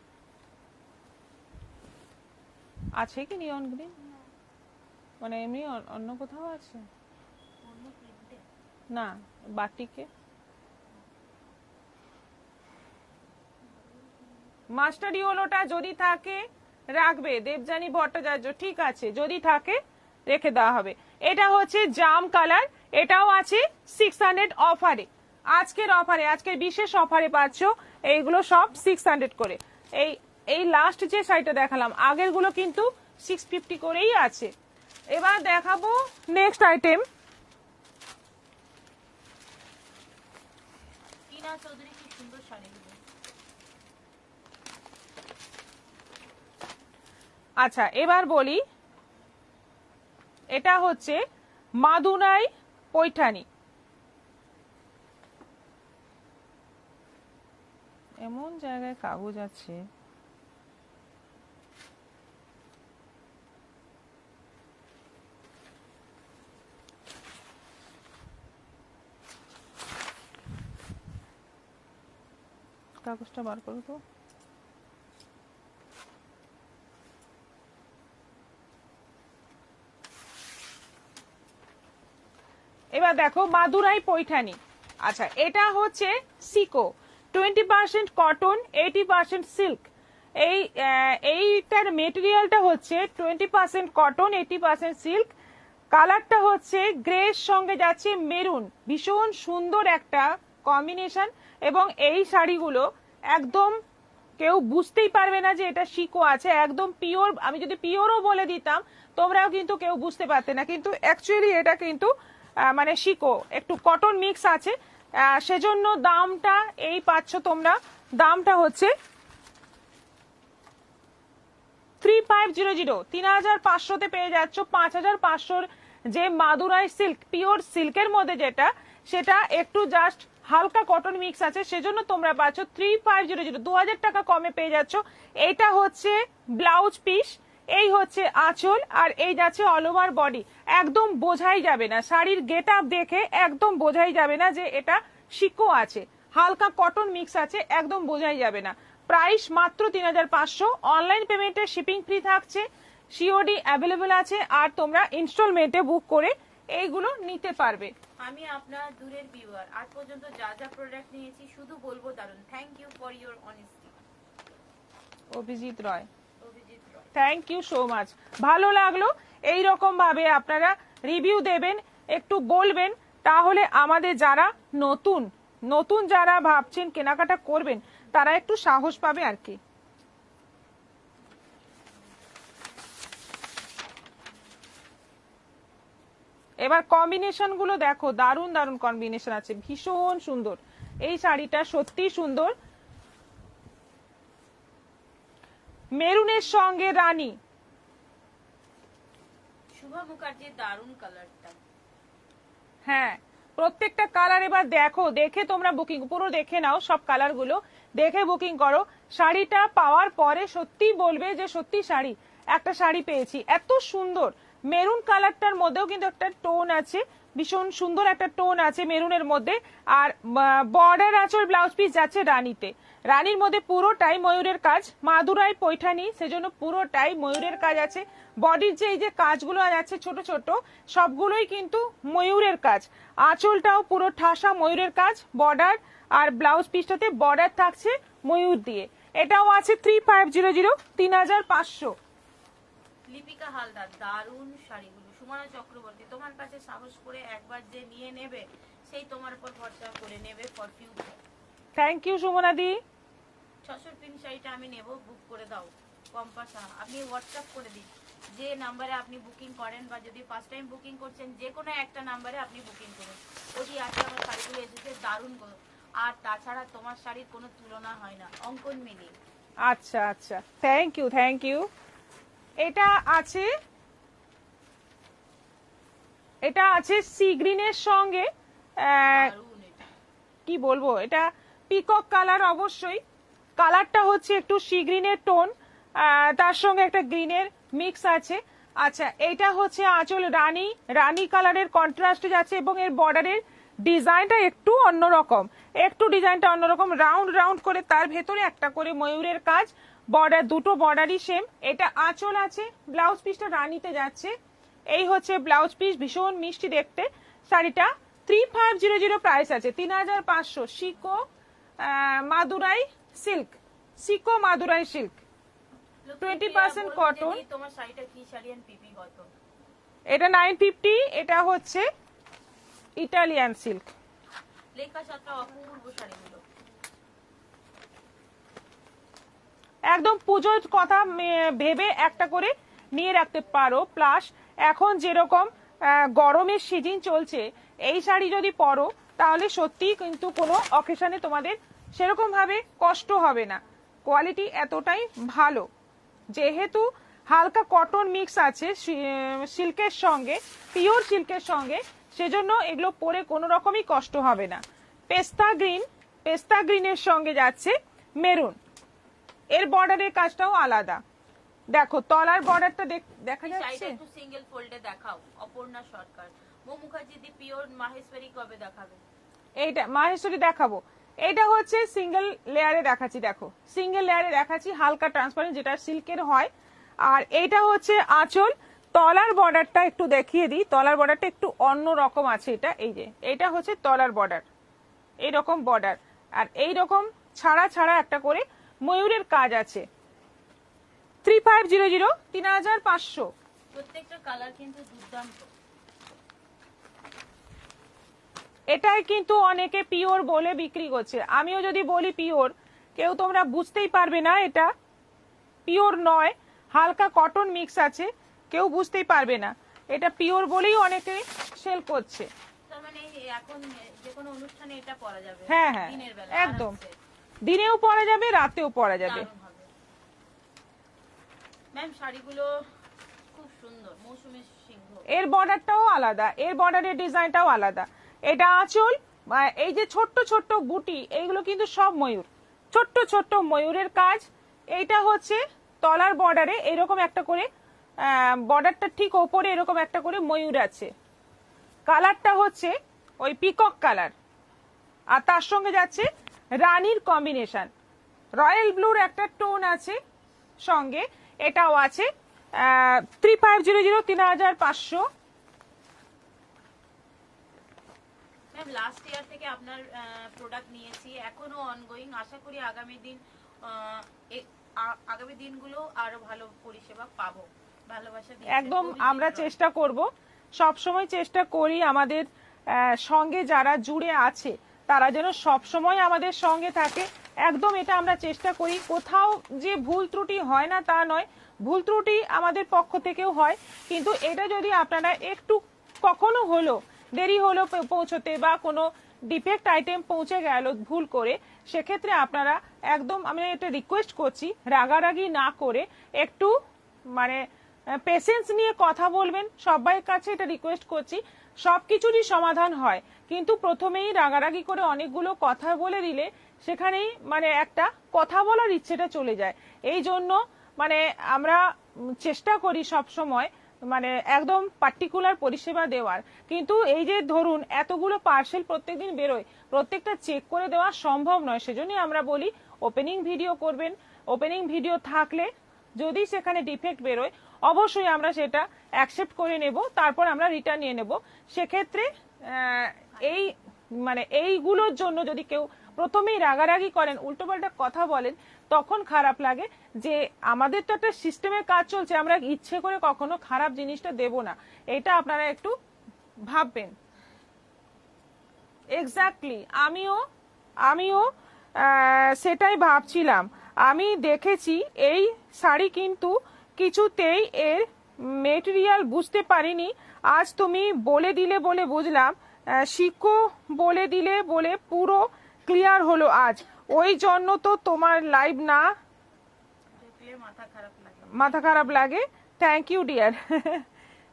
আছে কি নিয়ন গ্রিন? মানে এমনি অন্য কোথাও আছে না? বাটিকে মাস্টার ইয়েলোটা যদি থাকে রাখবে দেবযানী ভট্টাচার্য, ঠিক আছে, যদি থাকে রেখে দেওয়া হবে। এটা হচ্ছে জাম কালার, এটাও আছে 600 অফারে। আজকের অফারে, আজকের বিশেষ অফারে পাচ্ছ এইগুলো সব 600 করে। এই লাস্ট যে শাড়িটা দেখালাম, আগের গুলো কিন্তু 650 করেই আছে। এবার দেখাবো নেক্সট আইটেম। টিনা চৌধুরী, কি সুন্দর শাড়িগুলো। আচ্ছা, এবার বলি, এটা হচ্ছে মাদুনাই পৈঠানি। এমন জায়গায় কাগজ আছে, কাগজটা বার করো তো। এবার দেখো মাদুরাই পৈঠানি। আচ্ছা, এটা হচ্ছে সিকো, 20% কটন, 80% সিল্ক। এইটার মেটেরিয়ালটা হচ্ছে 20% কটন, 80% সিল্ক। কালারটা হচ্ছে গ্রের সঙ্গে যাচ্ছে মেরুন, ভীষণ সুন্দর একটা কম্বিনেশন। এবং এই শাড়িগুলো একদম কেউ বুঝতেই পারবে না যে এটা সিকো আছে, একদম পিওর। আমি যদি পিওরও বলে দিতাম তোমরাও কিন্তু কেউ বুঝতে পারতে না, কিন্তু অ্যাকচুয়ালি এটা কিন্তু মানে সিকো, একটু কটন মিক্স আছে। সেজন্য দামটা এই পাচ্ছ তোমরা। দামটা হচ্ছে 3500, 3500-তে পেয়ে যাচ্ছ। 5500 যে মাদুরাই সিল্ক, পিওর সিল্কের মধ্যে যেটা, সেটা একটু জাস্ট হালকা কটন মিক্স আছে, সেজন্য তোমরা পাচ্ছ 3500, 2000 টাকা কমে পেয়ে যাচ্ছ। এটা হচ্ছে ব্লাউজ পিস, এই হচ্ছে আঁচল, আর এই যাচ্ছে অল ওভার বডি। একদম বোঝাই যাবে না, শাড়ির গেট আপ দেখে একদম বোঝাই যাবে না যে এটা সিকো আছে, হালকা কটন মিক্স আছে, একদম বোঝাই যাবে না। প্রাইস মাত্র 3500। অনলাইন পেমেন্টে শিপিং ফ্রি থাকছে, সিওডি অ্যাভেলেবল আছে, আর তোমরা ইনস্টলমেন্টে বুক করে এইগুলো নিতে পারবে। আমি আপনার দূরের ভিউয়ার, আজ পর্যন্ত যা যা প্রোডাক্ট নিয়েছি শুধু বলবো দারুন। Thank you for your honesty. Abhijit Roy, Abhijit Roy. Thank you so much. ভালো লাগলো। এই রকম ভাবে আপনারা রিভিউ দেবেন, একটু বলবেন, তাহলে আমাদের যারা নতুন নতুন যারা ভাবছেন কেনাকাটা করবেন তারা একটু সাহস পাবে আর কি। এবার কম্বিনেশন গুলো দেখো, দারুণ দারুণ কম্বিনেশন আছে, ভীষণ সুন্দর। এই শাড়িটা সত্যি সুন্দর, মেরুনের সঙ্গে রানী। শুভা মুখার্জির দারুণ কালারটা। হ্যাঁ, প্রত্যেকটা কালার এবার দেখো, দেখে তোমরা বুকিং পুরো দেখে নাও, সব কালার গুলো দেখে বুকিং করো। শাড়িটা পাওয়ার পরে সত্যি বলবে যে সত্যি শাড়ি, একটা শাড়ি পেয়েছি। এত সুন্দর মেরুন কালারটার মধ্যেও কিন্তু একটা টোন আছে, ভীষণ সুন্দর একটা টোন আছে মেরুনের মধ্যে। আর বর্ডার আঁচল ব্লাউজ পিস যাচ্ছে রানীতে। রানীর মধ্যে পুরোটাই ময়ূরের কাজ, মাদুরাই পৈঠানি, সেজন্য পুরোটাই ময়ূরের কাজ আছে। বডির যে এই যে কাজগুলো যাচ্ছে ছোট ছোট, সবগুলোই কিন্তু ময়ূরের কাজ। আঁচলটাও পুরো ঠাসা ময়ূরের কাজ, বর্ডার আর ব্লাউজ পিসটাতে বর্ডার থাকছে ময়ূর দিয়ে। এটাও আছে 3500, 3500। লিপিকা হালদার, দারুণ শাড়িগুলো। সুমনা চক্রবর্তী, তোমার কাছে সাহস করে একবার যে নিয়ে নেবে সেই তোমার উপর ভরসা করে নেবে for future. Thank you Sumana di. 600 পিন শাড়িটা আমি নেব, বুক করে দাও। পম্পা সাহা, আপনি হোয়াটসঅ্যাপ করে দিন যে নাম্বারে আপনি বুকিং করেন, বা যদি ফার্স্ট টাইম বুকিং করছেন যে কোনো একটা নাম্বারে আপনি বুকিং করুন। ওদি আজকে আমার শাড়িগুলো এসেছে দারুণ গো। আর তাছাড়া তোমার শাড়ির কোনো তুলনা হয় না, অঙ্কন মিলি। আচ্ছা আচ্ছা, থ্যাংক ইউ থ্যাংক ইউ। এটা আছে, এটা আছে সি গ্রিনের সঙ্গে দারুণ এটা। কি বলবো, এটা পিকক কালার। অবশ্যই কালারটা হচ্ছে একটু সি গ্রিনের টোন, তার সঙ্গে একটা গ্রিনের মিক্স আছে। আচ্ছা, এটা হচ্ছে আঁচল রানী, রানী কালারের কন্ট্রাস্টে যাচ্ছে, এবং এর বর্ডারের ডিজাইনটা একটু অন্যরকম, একটু ডিজাইনটা অন্যরকম, রাউন্ড রাউন্ড করে, তার ভেতরে একটা করে ময়ূরের কাজ। বর্ডার দুটো বর্ডারই সেম। এটা আঁচল আছে, ব্লাউজ পিসটা রানীতে যাচ্ছে। এই হচ্ছে ব্লাউজ পিস, ভীষণ মিষ্টি দেখতে। শাড়িটা 3500 প্রাইস আছে, 3500। সিকো মাদুরাই সিল্ক, সিকো মাদুরাই সিল্ক, 20% কটন। তোমার শাড়িটা কি শাড়ি এন্ড পিপি কত? এটা 950। এটা হচ্ছে ইটালিয়ান সিল্ক। লেখা সাতটা অপূর্ব শাড়িগুলো। একদম পুজোর কথা ভেবে একটা করে নিয়ে রাখতে পারো। প্লাস এখন যেরকম গরমের সিজন চলছে, এই শাড়ি যদি পরো তাহলে সত্যি কিন্তু কোনো অকেশনে তোমাদের সেরকম ভাবে কষ্ট হবে না। কোয়ালিটি এতটাই ভালো, যেহেতু হালকা কটন মিক্স আছে সিল্কের সঙ্গে, পিওর সিল্কের সঙ্গে, সেজন্য এগুলো পরে কোনো রকমই কষ্ট হবে না। পেস্তা গ্রিন, পেস্তা গ্রিনের সঙ্গে যাচ্ছে মেরুন। এর বর্ডারের কাজটাও আলাদা। দেখো তলার বর্ডারটা দেখা শাড়িটা যাচ্ছে। একটু সিঙ্গেল ফোল্ডে দেখাও। অপর্ণা সরকার, মো মুখার্জি দি পিওর মাহেশ্বরী কবে দেখাবে? এইটা মাহেশ্বরী দেখাবো। এটা হচ্ছে সিঙ্গেল লেয়ারে দেখাচ্ছি, দেখো সিঙ্গেল লেয়ারে দেখাচ্ছি, হালকা ট্রান্সপারেন্ট যেটা সিল্কের হয়। আর এইটা হচ্ছে আঁচল। তলার বর্ডারটা একটু দেখিয়ে দিই, তলার বর্ডারটা একটু অন্য রকম আছে। এটা এই যে এটা হচ্ছে তলার বর্ডার, এইরকম বর্ডার, আর এইরকম ছাড়া ছাড়া একটা করে ময়ূরের কাজ আছে। 3500, 3500। প্রত্যেকটা কালার কিন্তু দুর্দান্ত। এটাই কিন্তু অনেকে পিওর বলে বিক্রি করছে। আমিও যদি বলি পিওর, কেউ তোমরা বুঝতেই পারবে না এটা পিওর নয়, হালকা কটন মিক্স আছে, কেউ বুঝতেই পারবে না এটা পিওর বলেই অনেকে সেল করছে। তার মানে এখন যে কোনো অনুষ্ঠানে এটা পরা যাবে। হ্যাঁ হ্যাঁ দিনের বেলা একদম, দিনেও পরা যাবে, রাতেও পরা যাবে। ম্যাম শাড়িগুলো খুব সুন্দর, মৌসুমী সিংহ। এর বর্ডারটাও আলাদা, এর বর্ডারের ডিজাইনটাও আলাদা। এটা আঁচল, এই যে ছোট্ট ছোট্ট বুটি, এইগুলো কিন্তু সব ময়ূর, ছোট্ট ছোট্ট ময়ূরের কাজ। এইটা হচ্ছে তলার বর্ডারে এরকম একটা করে, বর্ডারটা ঠিক ওপরে এরকম একটা করে ময়ূর আছে। কালারটা হচ্ছে ওই পিকক কালার, আর তার সঙ্গে যাচ্ছে রানীর কম্বিনেশন, রয়্যাল ব্লুর একটা টোন আছে সঙ্গে, এটাও আছে। 3500, 3500। ম্যাম লাস্ট ইয়ার থেকে আপনার প্রোডাক্ট নিয়েছি, এখনো অনগোয়িং। আশা করি আগামী দিনগুলো আরো ভালো পরিষেবা পাবো। ভালোবাসা দিয়ে একদম আমরা চেষ্টা করব, সব সময় চেষ্টা করি আমাদের সঙ্গে যারা জুড়ে আছে তারা যেন সব সময় আমাদের সঙ্গে থাকে। একদম এটা আমরা চেষ্টা করি, কোথাও যে ভুল ত্রুটি হয় না তা নয়, ভুল ত্রুটি আমাদের পক্ষ থেকেও হয়, কিন্তু এটা যদি আপনারা একটু কখনো হলো দেরি হলো পৌঁছতে বা কোনো ডিফেক্ট আইটেম পৌঁছে গেল ভুল করে, সেক্ষেত্রে আপনারা একদম, আমি এটা রিকোয়েস্ট করছি, রাগারাগি না করে একটু মানে পেশেন্স নিয়ে কথা বলবেন। সবাইয়ের কাছে এটা রিকোয়েস্ট করছি, সবকিছুরই সমাধান হয়, কিন্তু প্রথমেই রাগারাগি করে অনেকগুলো কথা বলে দিলে সেখানেই মানে একটা কথা বলার ইচ্ছেটা চলে যায়। এই জন্য মানে আমরা চেষ্টা করি সব সময় মানে একদম পার্টিকুলার পরিষেবা দেওয়ার, কিন্তু এই যে ধরুন এতগুলো পার্সেল প্রত্যেকদিন বেরোয়, প্রত্যেকটা চেক করে দেওয়া সম্ভব নয়। সেজন্যই আমরা বলি ওপেনিং ভিডিও করবেন, ওপেনিং ভিডিও থাকলে যদি সেখানে ডিফেক্ট বেরোয় অবশ্যই আমরা সেটা অ্যাকসেপ্ট করে নেব, তারপর আমরা রিটার্ন নিয়ে নেব। সেক্ষেত্রে এই মানে এইগুলোর জন্য যদি কেউ প্রথমেই রাগারাগি করেন, উল্টোপাল্টা কথা বলেন, তখন খারাপ লাগে যে আমাদের তো একটা সিস্টেমের কাজ চলছে, আমরা ইচ্ছে করে কখনো খারাপ জিনিসটা দেব না, এটা আপনারা একটু ভাববেন। এক্স্যাক্টলি, আমিও সেটাই ভাবছিলাম। আমি দেখেছি এই শাড়ি কিন্তু কিছুতেই এর মেটেরিয়াল বুঝতে পারিনি, আজ তুমি বলে দিলে বলে বুঝলাম, শিখো বলে দিলে বলে পুরো ক্লিয়ার হলো আজ, ওই জন্য তো তোমার লাইভ না দেখলে মাথা খারাপ লাগে। Thank you dear.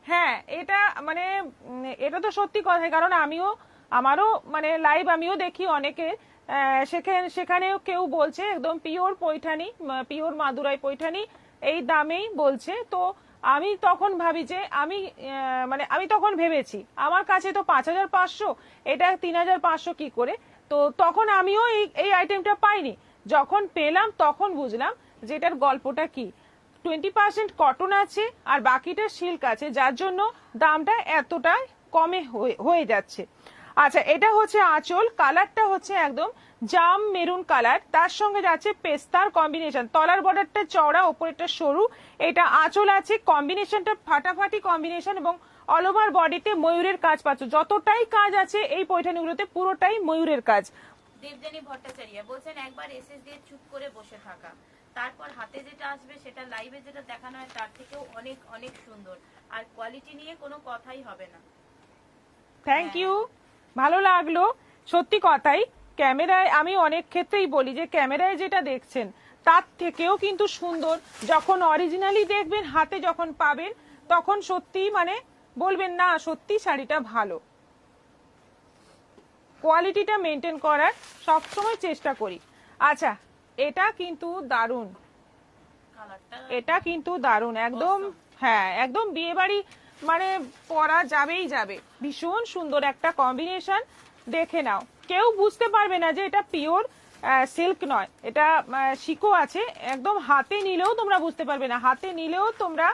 হ্যাঁ এটা মানে এটা তো সত্যি কথা, কারণ আমারও মানে লাইভ আমিও দেখি অনেকে, সেখানেও কেউ বলছে একদম পিওর পৈঠানি, পিওর মাদুরাই পৈঠানি এই দামেই বলছে। তো আমি তখন ভাবি যে আমি তখন ভেবেছি আমার কাছে তো 5500, এটা 3500 কি করে, তো তখন আমিও এই আইটেমটা পাইনি। যখন পেলাম তখন বুঝলাম যে এটার গল্পটা কি। 20% কটন আছে আর বাকিটা সিল্ক আছে, যার জন্য দামটা এতটা কমে হয়ে যাচ্ছে। আচ্ছা, এটা হচ্ছে আঁচল, কালারটা হচ্ছে একদম জাম মেরুন কালার, তার সঙ্গে যাচ্ছে পেস্তার কম্বিনেশন, তলার বর্ডারটা চওড়া, ওপরেরটা সরু, এটা আঁচল আছে, কম্বিনেশনটা ফাটাফাটি কম্বিনেশন, এবং অল ওভার বডিতে ময়ূরের কাজ পাচ্ছ। যতটাই কাজ আছে এই পৈঠানিগুলোতে পুরোটাই ময়ূরের কাজ। দেবজানী ভট্টাচার্য বলছেন একবার এসএস দিয়ে চুপ করে বসে থাকা, তারপর হাতে যেটা আসবে সেটা লাইভে যেটা দেখানো হয় তার থেকেও অনেক অনেক সুন্দর, আর কোয়ালিটি নিয়ে কোনো কথাই হবে না। থ্যাংক ইউ, ভালো লাগলো। সত্যি কথাই, ক্যামেরায় আমি অনেক ক্ষেত্রেই বলি যে ক্যামেরায় যেটা দেখছেন তার থেকেও কিন্তু সুন্দর যখন অরিজিনালি দেখবেন, হাতে যখন পাবেন তখন সত্যি মানে বলবেন না সত্যি শাড়িটা ভালো। কোয়ালিটিটা মেনটেন করার সবসময় চেষ্টা করি। আচ্ছা, এটা কিন্তু দারুণ, এটা কিন্তু দারুণ একদম, হ্যাঁ একদম বিয়ে বাড়ি মানে পরা যাবেই যাবে, ভীষণ সুন্দর একটা কম্বিনেশন, দেখে নাও। কেউ বুঝতে পারবে না যে এটা পিওর সিল্ক নয়, এটা শিকো আছে। একদম হাতে নিলেও তোমরা বুঝতে পারবে না, হাতে নিলেও তোমরা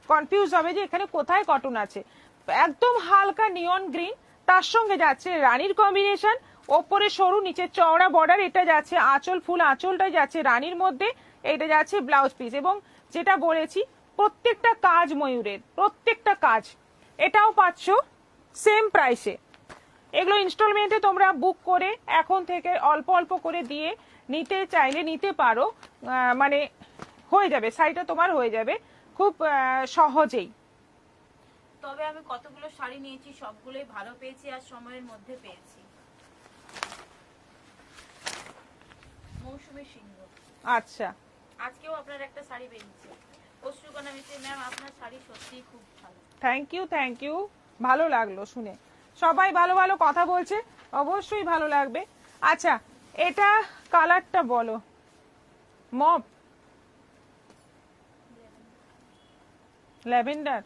কনফিউজ হবে যে এখানে কোথায় কটন আছে। একদম হালকা নিয়ন গ্রিন, তার সঙ্গে যাচ্ছে রানীর কম্বিনেশন, ওপরে সরু নিচে চওড়া বর্ডার, এটা যাচ্ছে আঁচল, ফুল আঁচলটাই যাচ্ছে রানীর মধ্যে, এটা যাচ্ছে ব্লাউজ পিস। এবং যেটা বলেছি প্রত্যেকটা কাজ ময়ূরের, প্রত্যেকটা কাজ। এটাও পাচ্ছ সেম প্রাইসে। এগুলো ইনস্টলমেন্টে তোমরা বুক করে এখন থেকে অল্প অল্প করে দিয়ে নিতে চাইলে নিতে পারো, মানে হয়ে যাবে, শাড়িটা তোমার হয়ে যাবে খুব সহজেই। তবে আমি কতগুলো শাড়ি নিয়েছি, সবগুলোই ভালো পেয়েছি আর সময়ের মধ্যে পেয়েছি। মৌসুমী সিংহ। আচ্ছা, আজকেও আপনার একটা শাড়ি বেরিয়েছে, অশ্রুকণা মিত্র ম্যাম, আপনার শাড়ি সত্যিই খুব ভালো। থ্যাংক ইউ, ভালো লাগলো শুনে। সবাই ভালো ভালো কথা বলছে, অবশ্যই ভালো লাগবে। আচ্ছা, এটা কালারটা বলো। মপ, ল্যাভেন্ডার,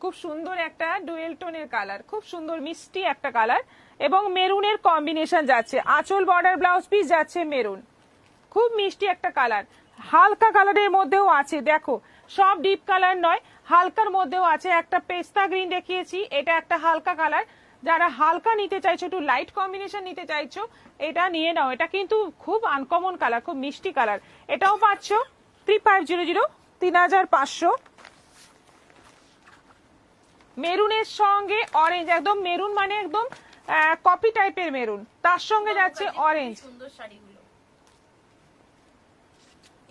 খুব সুন্দর একটা ডুয়েল টোনের কালার, খুব সুন্দর মিষ্টি একটা কালার, এবং মেরুনের কম্বিনেশন যাচ্ছে, আঁচল বর্ডার ব্লাউজ পিস যাচ্ছে মেরুন, খুব মিষ্টি একটা কালার। হালকা কালারের মধ্যেও আছে, দেখো সব ডিপ কালার নয়, হালকার মধ্যেও আছে। একটা পেস্তা গ্রিন দেখিয়েছি, এটা একটা হালকা কালার। যারা হালকা নিতে চাইছো, একটু লাইট কম্বিনেশন নিতে চাইছো, এটা নিয়ে নাও। এটা কিন্তু খুব আনকমন কালার, খুব মিষ্টি কালার। এটাও পাচ্ছ 3500, 3500। মেরুনের সঙ্গে অরেঞ্জ, একদম মেরুন মানে একদম কপি টাইপের মেরুন, তার সঙ্গে যাচ্ছে অরেঞ্জ। সুন্দর শাড়িগুলো,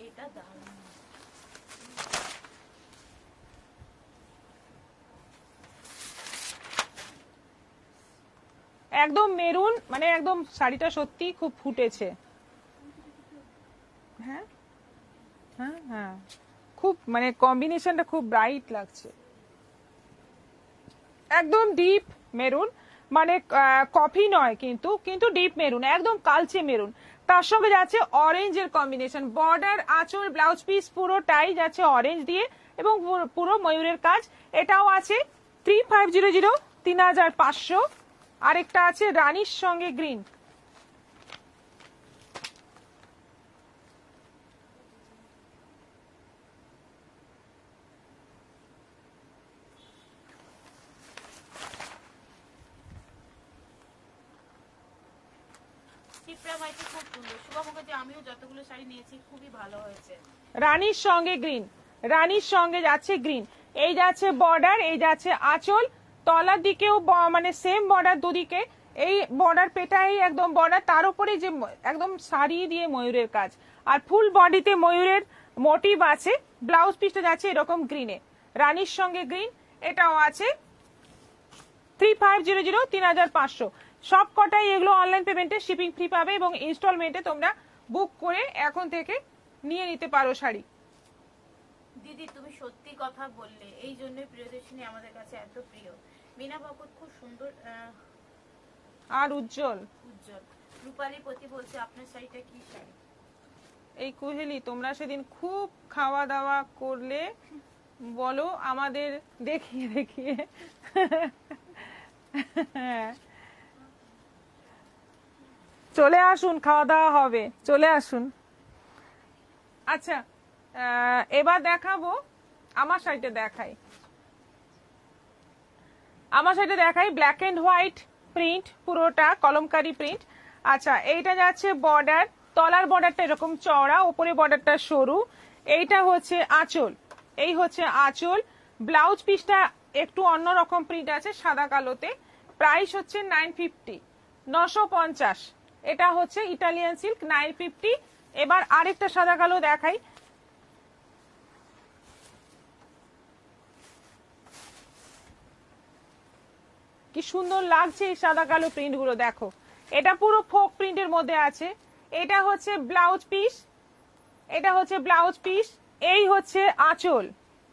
এটা দারুণ। একদম মেরুন, মানে একদম শাড়িটা সত্যি খুব ফুটেছে। হ্যাঁ হ্যাঁ হ্যাঁ, খুব মানে কম্বিনেশনটা খুব ব্রাইট লাগছে, একদম ডিপ মেরুন, মানে কফি নয় কিন্তু, কিন্তু ডিপ মেরুন, একদম কালচে মেরুন। তার সঙ্গে যাচ্ছে অরেঞ্জের কম্বিনেশন, বর্ডার আঁচল ব্লাউজ পিস পুরোটাই যাচ্ছে অরেঞ্জ দিয়ে, এবং পুরো ময়ূরের কাজ। এটাও আছে 3500, 3500। আরেকটা আছে রানীর সঙ্গে গ্রিন, চিত্রা ভাইটি খুব সুন্দর। শুভা মুখার্জি, আমিও যতগুলো শাড়ি নিয়েছি খুবই ভালো হয়েছে। রানীর সঙ্গে গ্রিন, রানীর সঙ্গে যাচ্ছে গ্রিন, এই যাচ্ছে বর্ডার, এই যাচ্ছে আঁচল, তলার দিকেও মানে সেম বর্ডার দুদিকে, এই বর্ডার পেটাই একদম বর্ডার, তার উপরে যে একদম শাড়ি দিয়ে ময়ূরের কাজ, আর ফুল বডিতে ময়ূরের মোটিভ আছে। ব্লাউজ পিসটা যাচ্ছে এরকম গ্রিনে, রানীর সঙ্গে গ্রিন। এটাও আছে 3500, 3500। সব কটাই এগুলো অনলাইন পেমেন্টে শিপিং ফ্রি পাবে, এবং ইনস্টলমেন্টে তোমরা বুক করে এখন থেকে নিয়ে নিতে পারো শাড়ি। দিদি তুমি সত্যি কথা বললে, এই জন্যই প্রিয়দর্শিনী আমাদের কাছে এত প্রিয়। মিনা ভকত খুব সুন্দর আর উজ্জ্বল, উজ্জ্বল। রূপালী পতি বলছে আপনার শাড়িটা কি শাড়ি? এই কুহেলি, তোমরা সেদিন খুব খাওয়া দাওয়া করলে বলো আমাদের দেখিয়ে দেখিয়ে। চলে আসুন, খাওয়া দাওয়া হবে, চলে আসুন। আচ্ছা, এবার দেখাবো আমার শাড়িটা, দেখাই আমার শাড়িটা দেখাই। ব্ল্যাক এন্ড হোয়াইট প্রিন্ট, পুরোটা কলমকারি প্রিন্ট। আচ্ছা, এইটা যাচ্ছে বর্ডার, তলার বর্ডারটা এরকম চওড়া, উপরে বর্ডারটা সরু। এইটা হচ্ছে আঁচল, এই হচ্ছে আঁচল। ব্লাউজ পিসটা একটু অন্যরকম প্রিন্ট আছে, সাদা কালোতে। প্রাইস হচ্ছে 950, 950। এটা হচ্ছে ইটালিয়ান সিল্ক, 950। এবার আরেকটা সাদা কালো দেখাই, কি সুন্দর লাগছে এই সাদা কালো প্রিন্ট গুলো, দেখো এটা পুরো ফোক প্রিন্টের মধ্যে আছে। এটা হচ্ছে ব্লাউজ পিস, এটা হচ্ছে ব্লাউজ পিস, এই হচ্ছে আঁচল,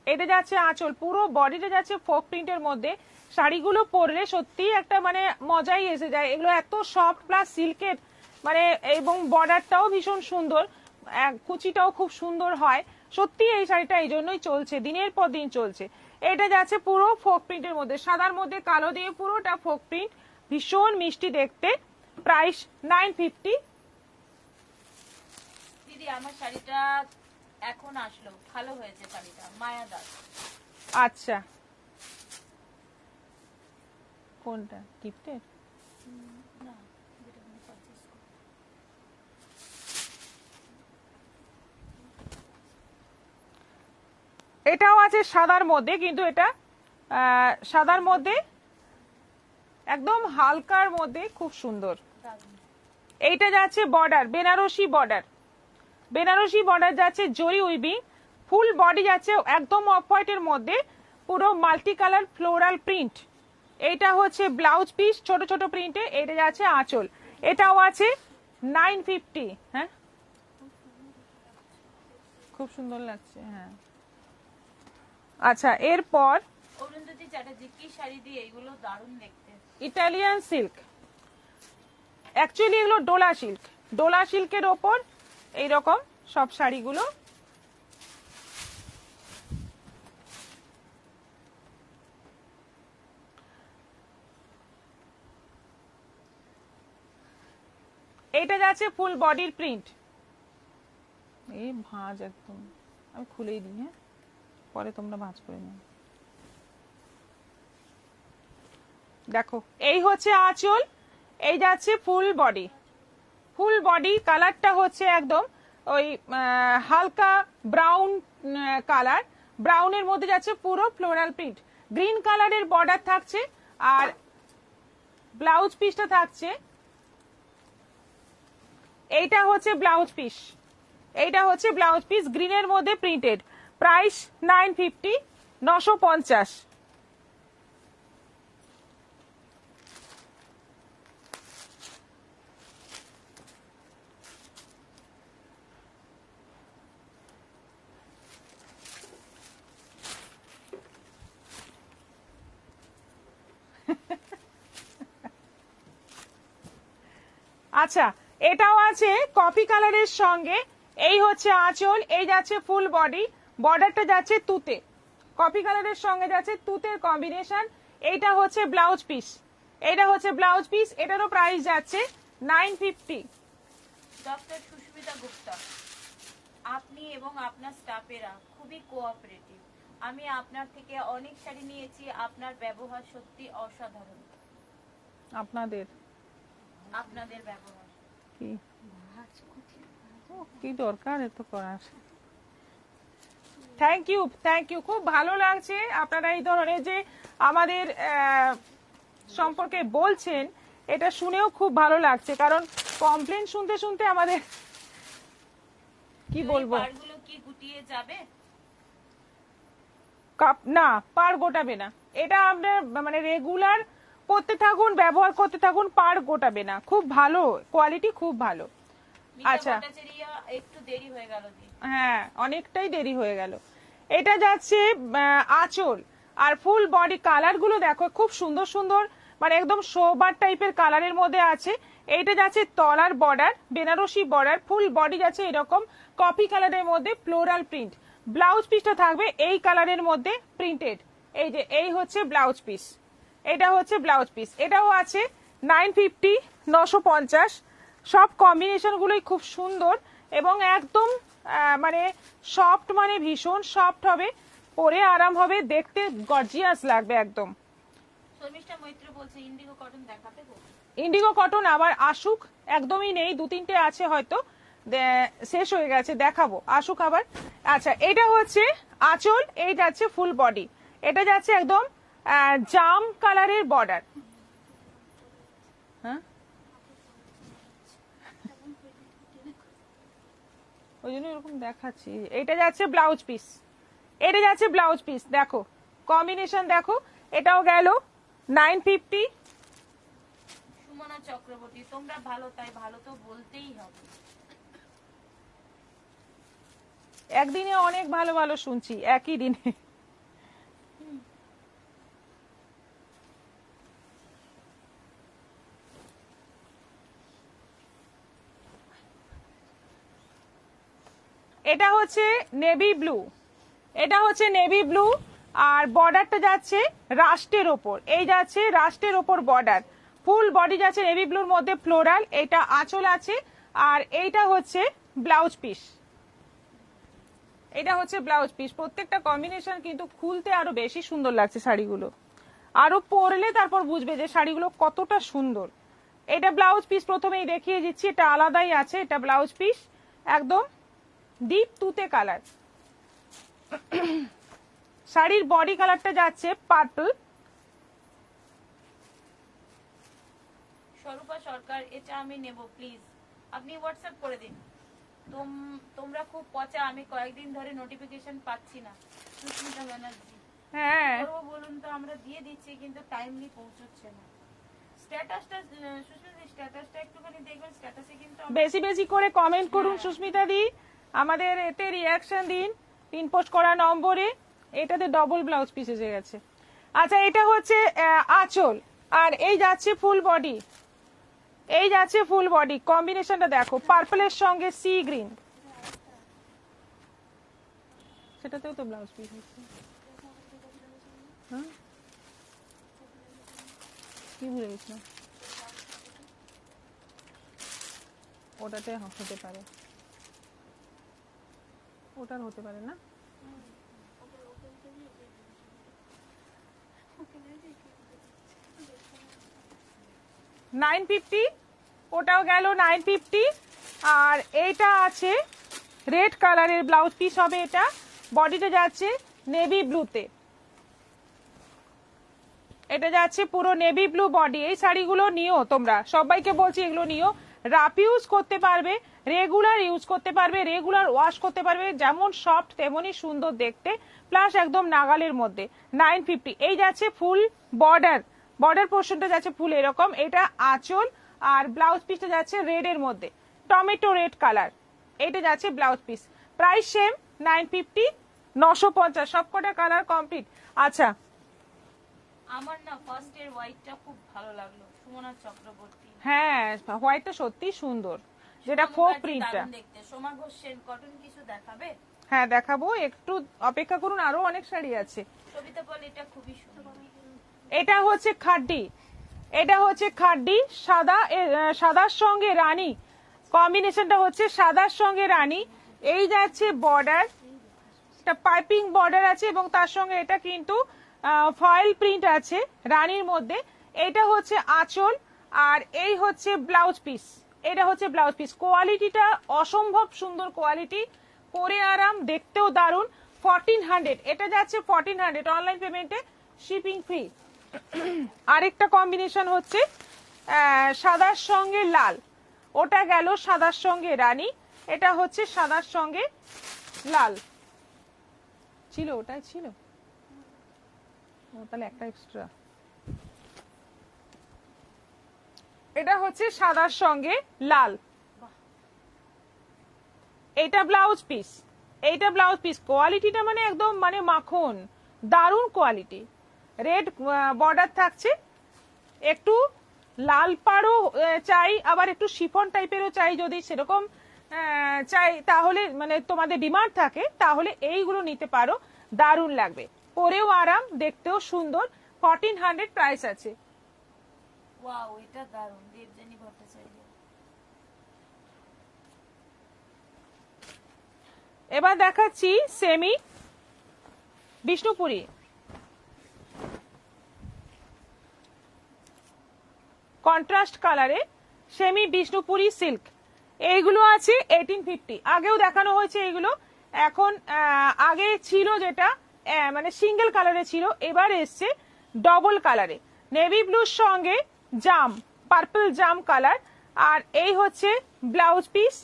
এটা যাচ্ছে আঁচল, পুরো বডিটা যাচ্ছে ফোক প্রিন্টের মধ্যে। শাড়িগুলো পরলে সত্যি একটা মানে মজাই এসে যায়, এগুলো এত সফট প্লাস সিল্কের, মানে এবং বর্ডারটাও ভীষণ সুন্দর, কুচিটাও খুব সুন্দর হয়। সত্যি এই শাড়িটা এই জন্যই চলছে, দিনের পর দিন চলছে। এটা যাচ্ছে পুরো ফোক প্রিন্টের মধ্যে, সাদার মধ্যে কালো দিয়ে পুরোটা ফোক প্রিন্ট, ভীষণ মিষ্টি দেখতে। প্রাইস 950। দিদি আমার শাড়িটা এখন আসলো, ভালো হয়েছে শাড়িটা, মায়া দাস। আচ্ছা, কোনটা গিফটের? না, যেটা আমি purchase করব। এটাও আছে সাদার মধ্যে, কিন্তু এটা সাদার মধ্যে একদম হালকার মধ্যে খুব সুন্দর। দারুণ। এইটা যাচ্ছে border, Banarasi border, Banarasi border যাচ্ছে জরি উইভিং, ফুল বডি যাচ্ছে একদম অফ হোয়াইটের মধ্যে, পুরো মাল্টি কালার ফ্লোরাল প্রিন্ট। এইটা হচ্ছে ব্লাউজ পিস ছোট ছোট প্রিন্টে, এটা যাচ্ছে আঁচল। এটাও আছে 950। হ্যাঁ, খুব সুন্দর লাগছে। হ্যাঁ, আচ্ছা, এরপর অরুন্ধতী চ্যাটার্জি কি শাড়ি দিয়ে, এগুলো দারুণ দেখতে। ইটালিয়ান সিল্ক, অ্যাকচুয়ালি এগুলো ডোলা সিল্ক, ডোলা সিল্কের ওপর এইরকম সব শাড়িগুলো। এইটা যাচ্ছে ফুল বডির প্রিন্ট। এই ভাঁজ একদম, আমি খুলেই দিই, হ্যাঁ, পরে তোমরা ভাঁজ করে নাও। দেখো, এই হচ্ছে আঁচল, এই যাচ্ছে ফুল বডি। ফুল বডি কালারটা হচ্ছে একদম ওই হালকা ব্রাউন কালার, ব্রাউনের মধ্যে যাচ্ছে পুরো ফ্লোরাল প্রিন্ট, গ্রিন কালারের বর্ডার থাকছে, আর ব্লাউজ পিসটা থাকছে, এইটা হচ্ছে ব্লাউজ পিস, এইটা হচ্ছে ব্লাউজ পিস গ্রিনের মধ্যে প্রিন্টেড। প্রাইস 950, 950। আচ্ছা, এটাও আছে কফি কালারের সঙ্গে, এই হচ্ছে আঁচল, এই যাচ্ছে ফুল বডি, বর্ডারটা যাচ্ছে তুতে, কফি কালারের সঙ্গে যাচ্ছে তুতের কম্বিনেশন। এইটা হচ্ছে ব্লাউজ পিস, এটা হচ্ছে ব্লাউজ পিস, এটারও প্রাইস যাচ্ছে 950। ডক্টর সুস্মিতা গুপ্তা, আপনি এবং আপনার স্টাফেরা খুবই কোঅপারেটিভ। আমি আপনার থেকে অনেক শাড়ি নিয়েছি, আপনার ব্যবহার সত্যি অসাধারণ। আপনাদের আপনাদের ব্যবহার কি কি দরকার এত করার? থ্যাংক ইউ, থ্যাংক ইউ, খুব ভালো লাগছে আপনারা এই ধরনের যে আমাদের সম্পর্কে বলছেন, এটা শুনেও খুব ভালো লাগছে, কারণ কমপ্লেন শুনতে শুনতে আমাদের কি বলবো, পাড়গুলো কি গুটিয়ে যাবে? কাপ না, পার গোটাবে না, এটা আপনার মানে রেগুলার করতে থাকুন, ব্যবহার করতে থাকুন, পার গোটাবে না, খুব ভালো কোয়ালিটি, খুব ভালো। আচ্ছা, একটু দেরি হয়ে গেল দি। হ্যাঁ, অনেকটাই দেরি হয়ে গেল। এটা যাচ্ছে আঁচল, আর ফুল বডি কালার গুলো দেখো খুব সুন্দর সুন্দর, মানে একদম সোবার টাইপের কালারের মধ্যে আছে। এইটা যাচ্ছে তলার border, Banarasi border, full body যাচ্ছে এরকম কফি কালারের মধ্যে ফ্লোরাল প্রিন্ট, ব্লাউজ পিসটা থাকবে এই কালারের মধ্যে প্রিন্টেড। এই যে এই হচ্ছে ব্লাউজ পিস, এটা হচ্ছে ব্লাউজ পিস, এটাও আছে 950, 950। সব কম্বিনেশন গুলোই খুব সুন্দর এবং একদম মানে সফট, মানে ভীষণ সফট হবে, পরে আরাম হবে, দেখতে গর্জিয়াস লাগবে একদম। শর্মিষ্ঠা মৈত্র বলছে ইন্ডিগো কটন দেখাতে গো। ইন্ডিগো কটন আবার আসুক, একদমই নেই, 2-3টে আছে হয়তো, শেষ হয়ে গেছে, দেখাবো, আসুক আবার। আচ্ছা, এটা হচ্ছে আঁচল, এই যাচ্ছে ফুল বডি, এটা যাচ্ছে একদম জাম কালারের বর্ডার। হ্যাঁ, ওই জন্য এরকম দেখাচ্ছি। এটা যাচ্ছে ব্লাউজ পিস, এটা যাচ্ছে ব্লাউজ পিস, দেখো কম্বিনেশন দেখো, এটাও গেল 950। সুমনা চক্রবর্তী, তোমরা ভালো, তাই ভালো তো বলতেই হবে। একদিনে অনেক ভালো ভালো শুনছি একই দিনে। এটা হচ্ছে নেভি ব্লু, এটা হচ্ছে নেভি ব্লু, আর বর্ডারটা যাচ্ছে রাস্টের ওপর, এই যাচ্ছে রাস্টের ওপর বর্ডার, ফুল বডি যাচ্ছে নেভি ব্লুর মধ্যে ফ্লোরাল, এটা আঁচল আছে, আর এইটা হচ্ছে ব্লাউজ পিস। এটা হচ্ছে ব্লাউজ পিস। প্রত্যেকটা কম্বিনেশন কিন্তু খুলতে আরো বেশি সুন্দর লাগছে শাড়িগুলো, আরো পরলে তারপর বুঝবে যে শাড়িগুলো কতটা সুন্দর। এটা ব্লাউজ পিস প্রথমেই দেখিয়ে দিচ্ছি, এটা আলাদাই আছে। এটা ব্লাউজ পিস একদম ডিপ তুতে কালার। শাড়ির বডি কালারটা যাচ্ছে পার্পল। স্বরূপা সরকার, এটা আমি নেব প্লিজ, আপনি হোয়াটসঅ্যাপ করে দিন। তোমরা খুব পচা, আমি কয়েকদিন ধরে নোটিফিকেশন পাচ্ছি না। সুস্মিতা ব্যানার্জি, হ্যাঁ করবো বলুন তো, আমরা দিয়ে দিচ্ছি কিন্তু টাইমলি পৌঁছচ্ছে না। স্ট্যাটাসটা সুস্মিতা স্ট্যাটাসটা একটুখানি দেখবেন, স্ট্যাটাসে কিন্তু বেশি বেশি করে কমেন্ট করুন সুস্মিতা দি, আমাদের এতে রিয়াকশন দিন পিন পোস্ট করা নম্বরে। এটাতে ডবল ব্লাউজ পিস এসে গেছে। আচ্ছা, এটা হচ্ছে আঁচল, আর এই যাচ্ছে ফুল বডি। এই যাচ্ছে ফুল বডি। কম্বিনেশনটা দেখো, পার্পলের সঙ্গে সি গ্রিন। সেটাতেও তো ব্লাউজ পিস হচ্ছে। হ্যাঁ, কি ভুলে গেছিলাম, ওটাতে হতে পারে, ওটার হতে পারে না। 950, ওটাও গেল 950। আর এইটা আছে রেড কালারের ব্লাউজ পিস হবে, এটা বডিতে যাচ্ছে নেভি ব্লুতে। এটা যাচ্ছে পুরো নেভি ব্লু বডি। এই শাড়িগুলো নিও তোমরা, সবাইকে বলছি এগুলো নিও। রাফ ইউজ করতে পারবে, রেগুলার ইউজ করতে পারবে, রেগুলার ওয়াশ করতে পারবে, যেমন সফট তেমনই সুন্দর দেখতে, প্লাস একদম নাগালের মধ্যে। 950। এই যাচ্ছে ফুল বর্ডার, বর্ডার পোর্শনটা যাচ্ছে ফুল এরকম। এটা আঁচল, আর ব্লাউজ পিসটা যাচ্ছে রেড এর মধ্যে, টমেটো রেড কালার। এটা যাচ্ছে ব্লাউজ পিস। প্রাইস সেম 950, 950, সবকটা কালার কমপ্লিট। আচ্ছা, আমার না ফার্স্ট এর হোয়াইটটা খুব ভালো লাগলো, সুমনা চক্রবর্তী। হ্যাঁ হোয়াইটটা সত্যি সুন্দর, যেটা ফোক প্রিন্টটা দেখতে। সোমা ঘোষ সেন কটন কিছু দেখাবে? হ্যাঁ দেখাবো, একটু অপেক্ষা করুন, আরো অনেক শাড়ি আছে। সবিতা বল, এটা খুবই সুন্দর। এটা হচ্ছে খাড্ডি, এটা হচ্ছে খাড্ডি সাদা, সাদার সঙ্গে রানী। কম্বিনেশনটা হচ্ছে সাদার সঙ্গে রানী। এই যাচ্ছে বর্ডার, এটা পাইপিং বর্ডার আছে, এবং তার সঙ্গে এটা কিন্তু ফয়েল প্রিন্ট আছে রানীর মধ্যে। এটা হচ্ছে আঁচল, আর এই হচ্ছে ব্লাউজ পিস। এটা হচ্ছে ব্লাউজ পিস। কোয়ালিটিটা অসম্ভব সুন্দর কোয়ালিটি, পরে আরাম, দেখতেও দারুণ। 1400, এটা যাচ্ছে 1400 অনলাইন পেমেন্টে, শিপিং ফ্রি। আরেকটা কম্বিনেশন হচ্ছে সাদার সঙ্গে লাল, ওটা গেল সাদার সঙ্গে রানী, এটা হচ্ছে সাদার সঙ্গে লাল। ছিল, ওটাই ছিল, ও তাহলে একটা এক্সট্রা। এটা হচ্ছে সাদার সঙ্গে লাল। এটা ব্লাউজ পিস, এইটা ব্লাউজ পিস। কোয়ালিটিটা মানে একদম মানে মাখন, দারুণ কোয়ালিটি। রেড বর্ডার থাকছে, একটু লাল পাড়ও চাই, আবার একটু শিফন টাইপেরও চাই, যদি সেরকম চাই তাহলে, মানে তোমাদের ডিমান্ড থাকে, তাহলে এইগুলো নিতে পারো, দারুণ লাগবে, পরেও আরাম, দেখতেও সুন্দর। 1400 প্রাইস আছে। ওয়াও, এটা দারুণ। দেবজানী ভট্টাচার্য। এবার দেখাচ্ছি সেমি বিষ্ণুপুরি, কন্ট্রাস্ট কালারে সেমি বিষ্ণুপুরি সিল্ক। এইগুলো আছে 1850। আগেও দেখানো হয়েছে এইগুলো। এখন আগে ছিল যেটা মানে সিঙ্গেল কালারে ছিল, এবার এসছে ডবল কালারে, নেভি ব্লুর সঙ্গে জাম, পার্পল জাম কালার। আর এই হচ্ছে ব্লাউজ পিস,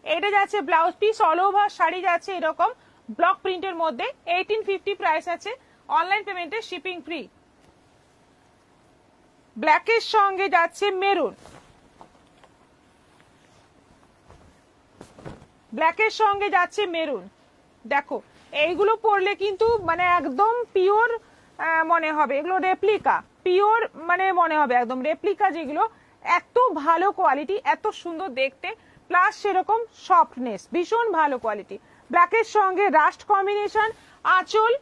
এটা যাচ্ছে blouse piece. All over sari যাচ্ছে এরকম ব্লক প্রিন্টের মধ্যে। 1850 প্রাইস আছে, অনলাইন পেমেন্টে শিপিং ফ্রি। ব্ল্যাকের সঙ্গে যাচ্ছে মেরুন, ব্ল্যাকের সঙ্গে যাচ্ছে মেরুন। দেখো এইগুলো পরলে কিন্তু মানে একদম পিওর মনে হবে, এগুলো রেপ্লিকা, পিওর মানে মনে হবে একদম রেপ্লিকা, যেগুলো এত ভালো কোয়ালিটি, এত সুন্দর দেখতে, প্লাস সেরকম সফটনেস, ভীষণ ভালো কোয়ালিটি। ব্ল্যাকের সঙ্গে রাস্ট কম্বিনেশন, আঁচল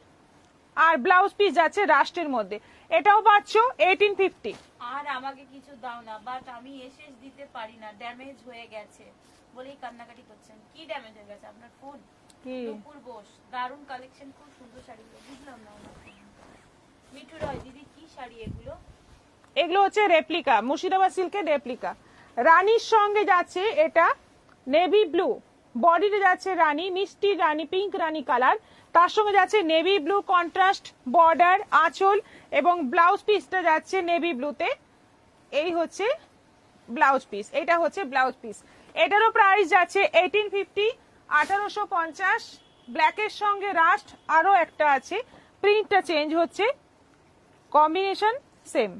আর ব্লাউজ পিস যাচ্ছে রাস্টের মধ্যে। এটাও পাচ্ছ 1850। আর আমাকে কিছু দাও না, বাট আমি এসএস দিতে পারি না, ড্যামেজ হয়ে গেছে বলেই কান্নাকাটি করছেন। কি ড্যামেজ হয়ে গেছে? আপনার ফোন? কি দুপুর বোস, দারুণ কালেকশন, খুব সুন্দর শাড়িগুলো। বুঝলাম না ওনার। মিঠু রয় দিদি, কি শাড়ি এগুলো? এগুলো হচ্ছে রেপ্লিকা, মুর্শিদাবাদ সিল্কের রেপ্লিকা। রানীর সঙ্গে যাচ্ছে এটা নেভি ব্লু, বডিতে যাচ্ছে রানী, মিষ্টি রানী, পিঙ্ক রানী কালার, তার সঙ্গে যাচ্ছে নেভি ব্লু কন্ট্রাস্ট বর্ডার, আঁচল এবং ব্লাউজ পিসটা যাচ্ছে নেভি ব্লুতে। এই হচ্ছে ব্লাউজ পিস, এটা হচ্ছে ব্লাউজ পিস। এটারও প্রাইস যাচ্ছে 1850, 1850। ব্ল্যাকের সঙ্গে রাস্ট আরো একটা আছে, প্রিন্টটা চেঞ্জ হচ্ছে, কম্বিনেশন সেম।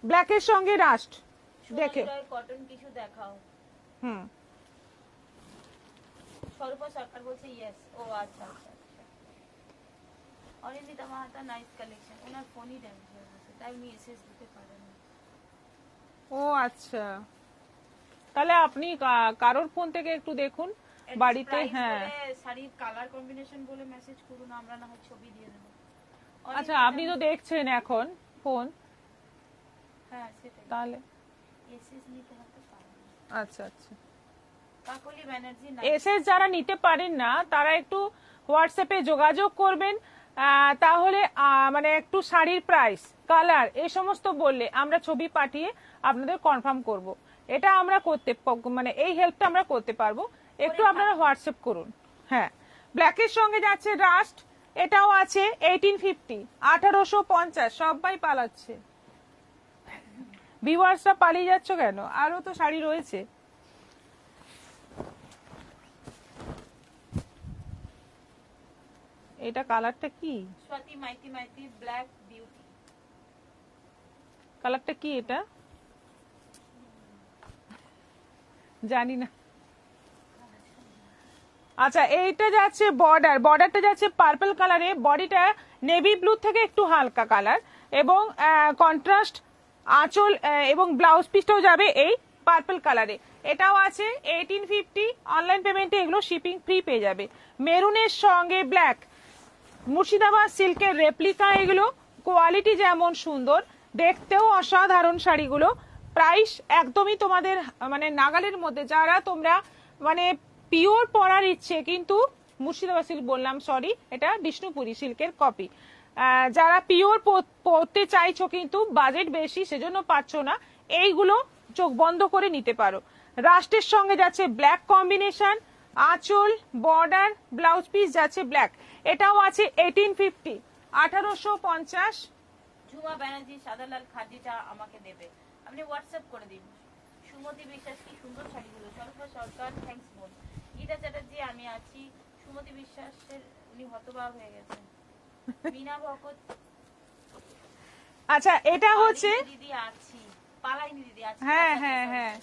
ব্ল্যাকের সঙ্গে রাস্ট দেখে কটন কিছু দেখাও। হুম। স্বরূপা সরকার বলছে ইয়েস। ও আচ্ছা আচ্ছা। Anindita Mahata, nice collection. ওনার ফোনই ড্যামেজ হয়ে গেছে, তাই উনি এসএস দিতে পারেন না। ও আচ্ছা, তাহলে আপনি কারোর ফোন থেকে একটু দেখুন বাড়িতে। হ্যাঁ শাড়ির কালার কম্বিনেশন বলে মেসেজ করুন, আমরা না হয় ছবি দিয়ে দেব। আচ্ছা, আপনি তো দেখছেন এখন ফোন, হ্যাঁ সেটাই, তাহলে এসএস নিতে হতে পারে। আচ্ছা আচ্ছা। কাকলি ব্যানার্জি, এসএস যারা নিতে পারেন না তারা একটু হোয়াটসঅ্যাপে যোগাযোগ করবেন, তাহলে মানে একটু শাড়ির প্রাইস, কালার এই সমস্ত বললে আমরা ছবি পাঠিয়ে আপনাদের কনফার্ম করব। এটা আমরা করতে মানে এই হেল্পটা আমরা করতে পারবো, একটু আপনারা হোয়াটসঅ্যাপ করুন। হ্যাঁ, ব্ল্যাকের সঙ্গে যাচ্ছে রাস্ট, এটাও আছে 1850, 1850। সবাই পালাচ্ছে, ভিউয়ার্সরা পালিয়ে যাচ্ছ কেন? আরো তো শাড়ি রয়েছে। এটা কালারটা কি? Swati Maiti Maiti, black beauty. কালারটা কি এটা? জানি না। আচ্ছা, এইটা যাচ্ছে বর্ডার, বর্ডারটা যাচ্ছে পার্পল কালারে, বডিটা নেভি ব্লু থেকে একটু হালকা কালার এবং কন্ট্রাস্ট আঁচল এবং ব্লাউজ পিসটাও যাবে এই পার্পল কালারে। এটাও আছে 1850। অনলাইন পেমেন্টে এগুলো শিপিং ফ্রি পেয়ে যাবে। মেরুনের সঙ্গে ব্ল্যাক, মুর্শিদাবাদ সিল্কের রেপ্লিকা। এগুলো কোয়ালিটি যেমন সুন্দর, দেখতেও অসাধারণ শাড়িগুলো। প্রাইস একদমই তোমাদের মানে নাগালের মধ্যে। যারা তোমরা মানে পিওর পরার ইচ্ছে, কিন্তু মুর্শিদাবাদ সিল্ক বললাম, সরি, এটা বিষ্ণুপুরি সিল্কের কপি। যারা পিওর পরতে চাইছো কিন্তু বাজেট বেশি, সেজন্য পাচ্ছ না, এইগুলো চোখ বন্ধ করে নিতে পারো। রাস্টের সঙ্গে যাচ্ছে ব্ল্যাক কম্বিনেশন, আঁচল বর্ডার ব্লাউজ পিস যাচ্ছে ব্ল্যাক। এটাও আছে 1850, 1850। ঝুমা ব্যানার্জি, সাদা লাল খাদিটা আমাকে দেবে, আপনি হোয়াটসঅ্যাপ করে দিন। সুমতি বিশ্বাস, কি সুন্দর শাড়িগুলো। স্বরূপা সরকার, থ্যাঙ্কস বোন। গীতা চ্যাটার্জি, আমি আছি। সুমতি বিশ্বাসের উনি হতবাক হয়ে গেছেন। মিনা ভকত, আচ্ছা, এটা হচ্ছে দিদি আছি, পালাইনি দিদি আছি। হ্যাঁ হ্যাঁ হ্যাঁ,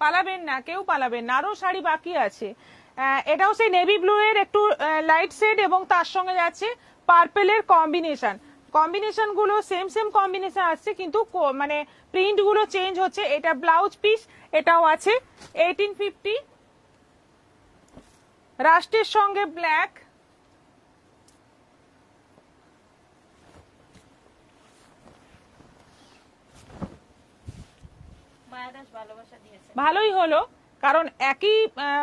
পালাবেন না, কেউ পালাবেন না, আরো শাড়ি বাকি আছে। এটাও সেই নেভি ব্লু এর একটু লাইট শেড এবং তার সঙ্গে যাচ্ছে পার্পেলের কম্বিনেশন। কম্বিনেশন গুলো সেম সেম কম্বিনেশন আসছে, কিন্তু মানে প্রিন্ট গুলো চেঞ্জ হচ্ছে। এটা ব্লাউজ পিস, এটাও আছে 1850। রাস্টের সঙ্গে ব্ল্যাক, মায়াদাস ভালোবাসা দিয়েছে। ভালোই হলো, কারণ একই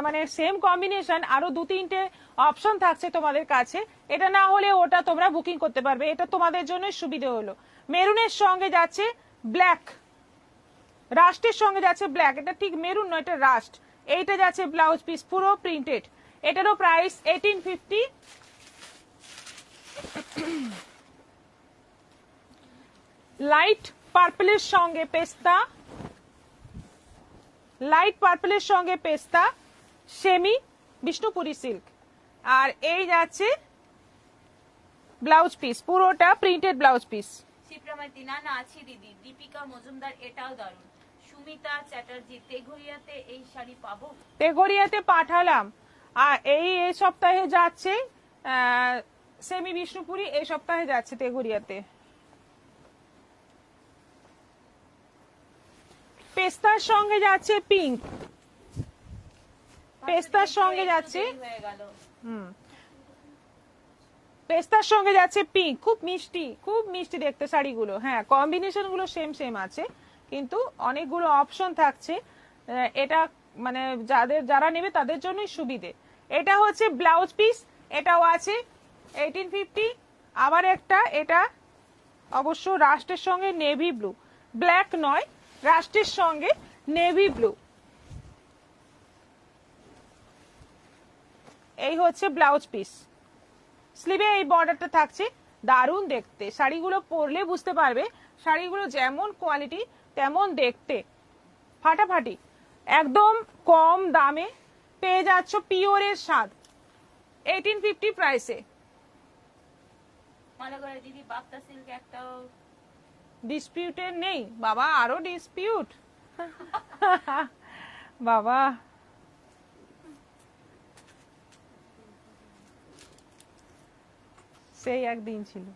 মানে সেম কম্বিনেশন, আরো দু তিনটে অপশন থাকছে তোমাদের কাছে। এটা না হলে ওটা তোমরা বুকিং করতে পারবে, এটা তোমাদের জন্য সুবিধা হলো। মেরুনের সঙ্গে যাচ্ছে ব্ল্যাক, রাস্টের সঙ্গে যাচ্ছে ব্ল্যাক। এটা ঠিক মেরুন নয়, এটা রাস্ট। এইটা যাচ্ছে ব্লাউজ পিস পুরো প্রিন্টেড, এটারও প্রাইস 1850। লাইট পার্পলের সঙ্গে পেস্তা, লাইট পার্পলের সঙ্গে পেস্তা, সেমি বিষ্ণুপুরি সিল্ক। আর এই যাচ্ছে ব্লাউজ পিস, পুরোটা প্রিন্টেড ব্লাউজ পিস। শিপ্রামাইতি, না না আছি দিদি। দীপিকা মজুমদার, এটাও দারুণ। সুমিতা চ্যাটার্জি, তেঘরিয়াতে এই শাড়ি পাবো? তেঘরিয়াতে পাঠালাম, আর এই সপ্তাহে যাচ্ছে সেমি বিষ্ণুপুরি, এই সপ্তাহে যাচ্ছে তেঘরিয়াতে। পেস্তার সঙ্গে যাচ্ছে পিঙ্ক। পেস্তার সঙ্গে একটু যাচ্ছে দেরি হয়ে গেল। পেস্তার সঙ্গে যাচ্ছে পিঙ্ক, খুব মিষ্টি দেখতে শাড়িগুলো। হ্যাঁ, কম্বিনেশন গুলো সেম সেম আছে, কিন্তু অনেকগুলো অপশন থাকছে। এটা মানে যারা নেবে তাদের জন্যই সুবিধে। এটা হচ্ছে ব্লাউজ পিস, এটাও আছে 1850। আবার একটা, এটা অবশ্য রাস্টের সঙ্গে নেভি ব্লু, ব্ল্যাক নয়, রাস্টের সঙ্গে নেভি ব্লু। এই হচ্ছে ব্লাউজ পিস, স্লিভে এই বর্ডারটা থাকছে। দারুণ দেখতে, শাড়িগুলো পরলে বুঝতে পারবে শাড়িগুলো যেমন কোয়ালিটি তেমন দেখতে, ফাটাফাটি। একদম কম দামে পেয়ে যাচ্ছ পিওরের স্বাদ 1850 প্রাইসে। মনে করে দিদি বাপ্তা সিল্ক একটাও ডিসপিউটেড নেই বাবা, আরো ডিসপিউট বাবা। সেই একদিন ছিল।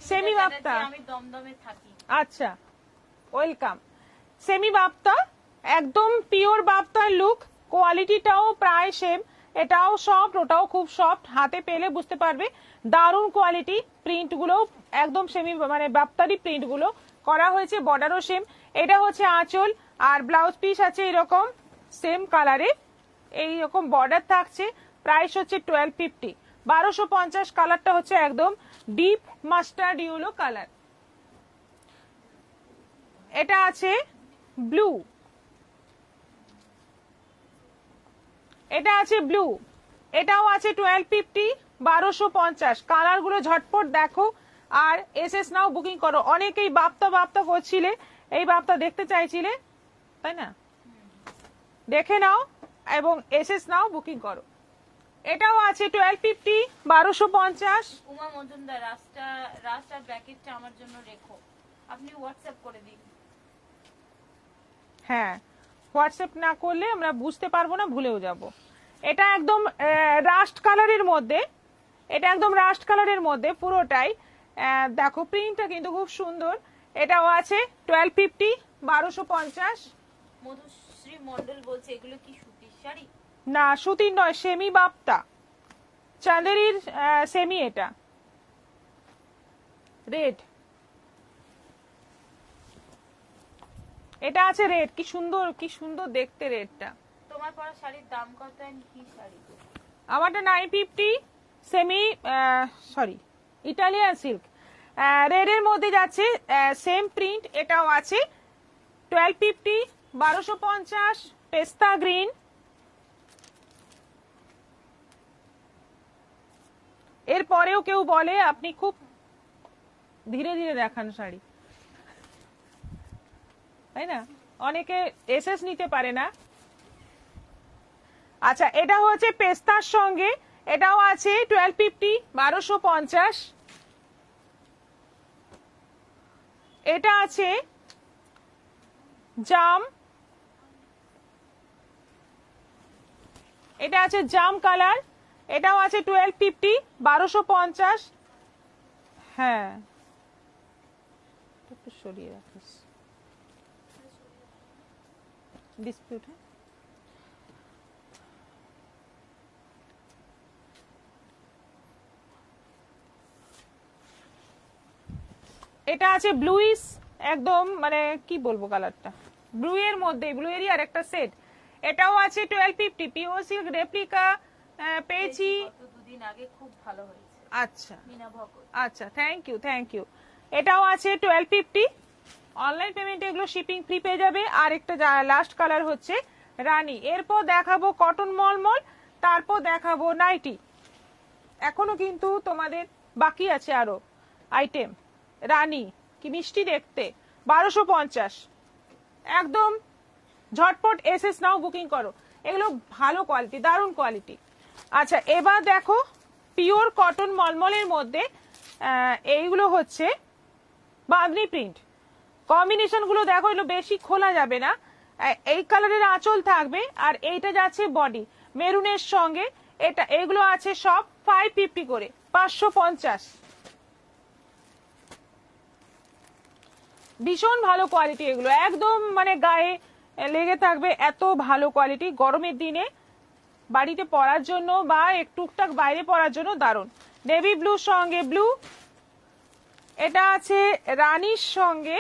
সেমি বাপ্তা, আমি দমদমে থাকি। আচ্ছা, ওয়েলকাম। সেমি বাপ্তা, একদম পিওর বাপ্তার লুক, কোয়ালিটিটাও প্রায় সেম। এটাও সফট, ওটাও খুব সফট, হাতে পেলে বুঝতে পারবে দারুণ কোয়ালিটি। প্রিন্ট গুলো একদম সেমি মানে বাপ্তারি প্রিন্ট গুলো করা হয়েছে, বর্ডারও সেম। এটা হচ্ছে আঁচল, আর ব্লাউজ পিস আছে এরকম সেম কালারে, এইরকম বর্ডার থাকছে। প্রাইস হচ্ছে 1250, 1250। কালারটা হচ্ছে একদম ডিপ মাস্টার্ড ইয়েলো কালার। এটা আছে ব্লু, এটা আছে ব্লু, এটাও আছে 1250, 1250। কালার গুলো ঝটপট দেখো আর এসএস নাও, বুকিং করো। অনেকেই বাপ্তা করছিলে, এই বাপ্তা দেখতে চাইছিলে, তাই না? দেখে নাও এবং এসএস নাও, বুকিং করো। এটাও আছে 1250, 1250। উমা মজুমদার, রাস্টার ব্র্যাকেটটা আমার জন্য রেখো, আপনি হোয়াটসঅ্যাপ করে দিন। হ্যাঁ, হোয়াটসঅ্যাপ না করলে আমরা বুঝতে পারবো না, ভুলেও যাব। এটা একদম রাস্ট কালারের মধ্যে, এটা একদম রাস্ট কালারের মধ্যে পুরোটাই। দেখো প্রিন্টটা কিন্তু খুব সুন্দর। এটাও আছে 1250, 1250। মধুশ্রী মন্ডল বলছে এগুলো কি সুতির শাড়ি? না, সুতির নয়, সেমি বাপ্তা, চাঁদেরির সেমি। এটা রেড, এটা আছে রেড, কি সুন্দর দেখতে রেডটা। তোমার পরা শাড়ির দাম কত? কি শাড়ি? আমারটা 950, semi sorry Italian silk, red এর মধ্যে যাচ্ছে, সেম প্রিন্ট। এটাও আছে 1250, 1250। পেস্তা গ্রিন, এরপরেও কেউ বলে আপনি খুব ধীরে ধীরে দেখান শাড়ি, তাই না? অনেকে এসএস নিতে পারে না। আচ্ছা, এটা হচ্ছে পেস্তার সঙ্গে, এটাও আছে 1250, 1250। এটা আছে জাম, এটা আছে জাম কালার, এটাও আছে 1250, 1250। হ্যাঁ, একটু সরিয়ে রাখিস, ডিসপিউট। এটা আছে ব্লুইশ, একদম মানে কি বলবো কালারটা, ব্লু এর মধ্যে, ব্লু এরই আর একটা সেট। এটাও আছে 1250, পিওর সিল্ক রেপ্লিকা পেয়েছি দুদিন আগে, খুব ভালো হয়েছে। আচ্ছা মিনা ভকত, আচ্ছা, থ্যাংক ইউ। এটাও আছে 1250। অনলাইন পেমেন্টে এগুলো শিপিং ফ্রি পেয়ে যাবে। আর একটা লাস্ট কালার হচ্ছে রানী। এরপর দেখাবো কটন মলমল, তারপর দেখাবো নাইটি। এখনো কিন্তু তোমাদের বাকি আছে আরো আইটেম। রানী, কি মিষ্টি দেখতে, 1250। একদম ঝটপট এসএস নাও, বুকিং করো। এগুলো ভালো কোয়ালিটি, দারুণ কোয়ালিটি। আচ্ছা, এবার দেখো পিওর কটন মলমলের মধ্যে এইগুলো হচ্ছে বাঁধনি প্রিন্ট। কম্বিনেশন গুলো দেখো, এগুলো বেশি খোলা যাবে না। এই কালারের আঁচল থাকবে, আর এইটা যাচ্ছে বডি মেরুনের সঙ্গে। এটা এগুলো আছে সব 550 করে, 550। ভীষণ ভালো কোয়ালিটি এগুলো, একদম মানে গায়ে লেগে থাকবে, এত ভালো কোয়ালিটি। গরমের দিনে বাড়িতে পরার জন্য বা টুকটাক বাইরে পরার জন্য দারুণ। নেভি ব্লুর সঙ্গে ব্লু, এটা আছে রানীর সঙ্গে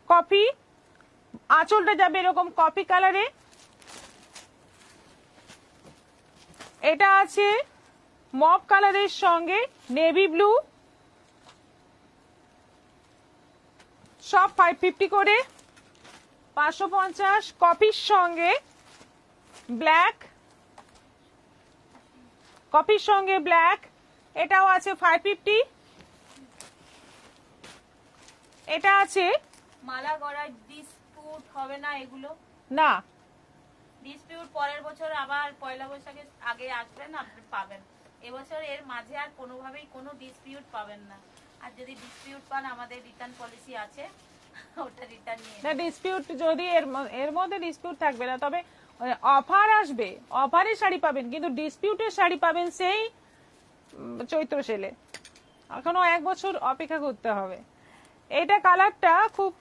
কফি, আঁচলটা যাবে এরকম কফি কালারে। এটা আছে মপ কালারের সঙ্গে নেভি ব্লু, সব 550 করে, 550। কফির সঙ্গে ব্ল্যাক, কফির সঙ্গে ব্ল্যাক, এটাও আছে 550। এটা আছে মালা গড়ায় ডিসপিউট হবে না এগুলো? না, ডিসপিউট পরের বছর আবার পয়লা বৈশাখের আগে আসবেন, আপনি পাবেন। এবছর এর মাঝে আর কোনোভাবেই কোনো ডিসপিউট পাবেন না। আর যদি ডিসপিউট পান, আমাদের রিটার্ন পলিসি আছে, ওটা রিটার্ন নিয়ে না ডিসপিউট যদি এর মধ্যে ডিসপিউট থাকবে না, তবে অফার আসবে, অফারে শাড়ি পাবেন, কিন্তু ডিসপিউটের শাড়ি পাবেন সেই চৈত্র সেলে। এখনো 1 বছর অপেক্ষা করতে হবে। এটা কালারটা খুব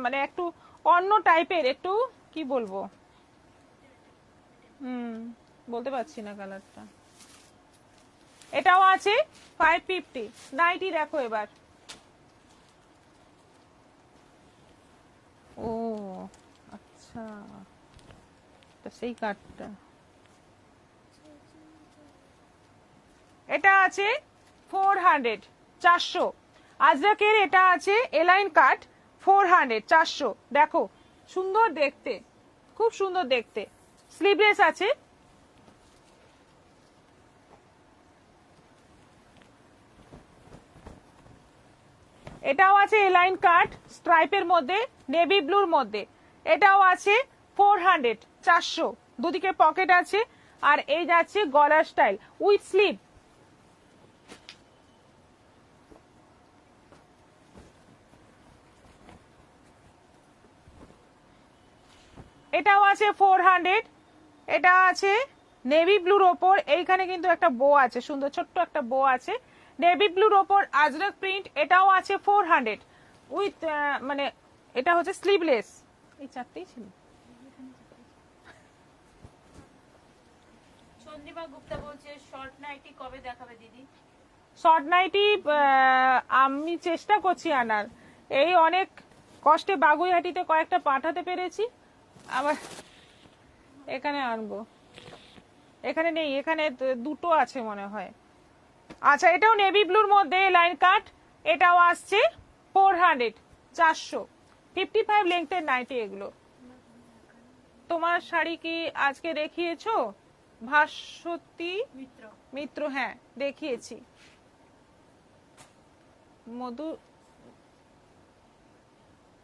মানে একটু অন্য টাইপের, একটু কি বলবো, বলতে পারছি না কালারটা। এটাও আছে 550। নাইটি দেখো এবার। ও আচ্ছা, সেই কাটটা। এটা আছে 400, 400। আজরাকের এটা আছে এলাইন কাট, 400, 400। দেখো সুন্দর দেখতে, খুব সুন্দর দেখতে। স্লিভলেস আছে, এটাও আছে এলাইন কাট স্ট্রাইপের মধ্যে, নেভি ব্লুর মধ্যে। এটাও আছে 400, 400। দুদিকে পকেট আছে, আর এই যাচ্ছে গলার স্টাইল উইথ স্লিভ। এটাও আছে 400। এটা আছে নেভি ব্লুর ওপর, এইখানে কিন্তু একটা বো আছে, সুন্দর ছোট্ট একটা বো আছে। নেভি ব্লুর ওপর আজরাক প্রিন্ট, এটাও আছে 400 উইথ মানে এটা হচ্ছে স্লিভলেস। এই চারটেই ছিল। সন্দীপা গুপ্তা বলছে শর্ট নাইটি কবে দেখাবে দিদি? শর্ট নাইটি আমি চেষ্টা করছি আনার, এই অনেক কষ্টে বাগুইহাটিতে কয়েকটা পাঠাতে পেরেছি, আবার এখানে আনবো। এখানে নেই, এখানে দুটো আছে মনে হয়। আচ্ছা, এটাও নেভি ব্লুর মধ্যে লাইন কাট, এটাও আসছে 400, 400। 55 লেংথের নাইটি এগুলো। তোমার শাড়ি কি আজকে দেখিয়েছো? ভাস্বতী মিত্র, হ্যাঁ দেখিয়েছি।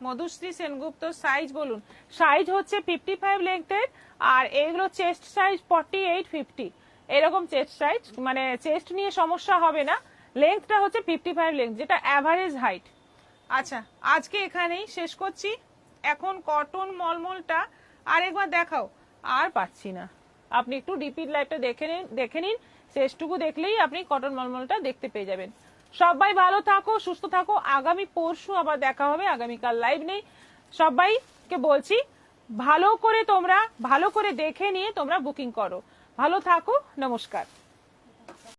মধুশ্রী সেনগুপ্ত সাইজ বলুন। সাইজ হচ্ছে 55 লেংথের, আর এগুলো চেস্ট সাইজ 48, 50 এরকম চেস্ট সাইজ, মানে চেস্ট নিয়ে সমস্যা হবে না। লেংথটা হচ্ছে 55 লেংথ, যেটা অ্যাভারেজ হাইট। আচ্ছা, আজকে এখানেই শেষ করছি। এখন কটন মলমলটা আরেকবার দেখাও, আর পাচ্ছি না। আপনি একটু রিপিট লাইভটা দেখে নিন, শেষটুকু দেখলেই আপনি কটন মলমলটা দেখতে পেয়ে যাবেন। সবাই ভালো থাকো, সুস্থ থাকো। আগামী পরশু আবার দেখা হবে, আগামীকাল লাইভ নেই। সবাইকে বলছি ভালো করে দেখে নিয়ে তোমরা বুকিং করো। ভালো থাকো, নমস্কার।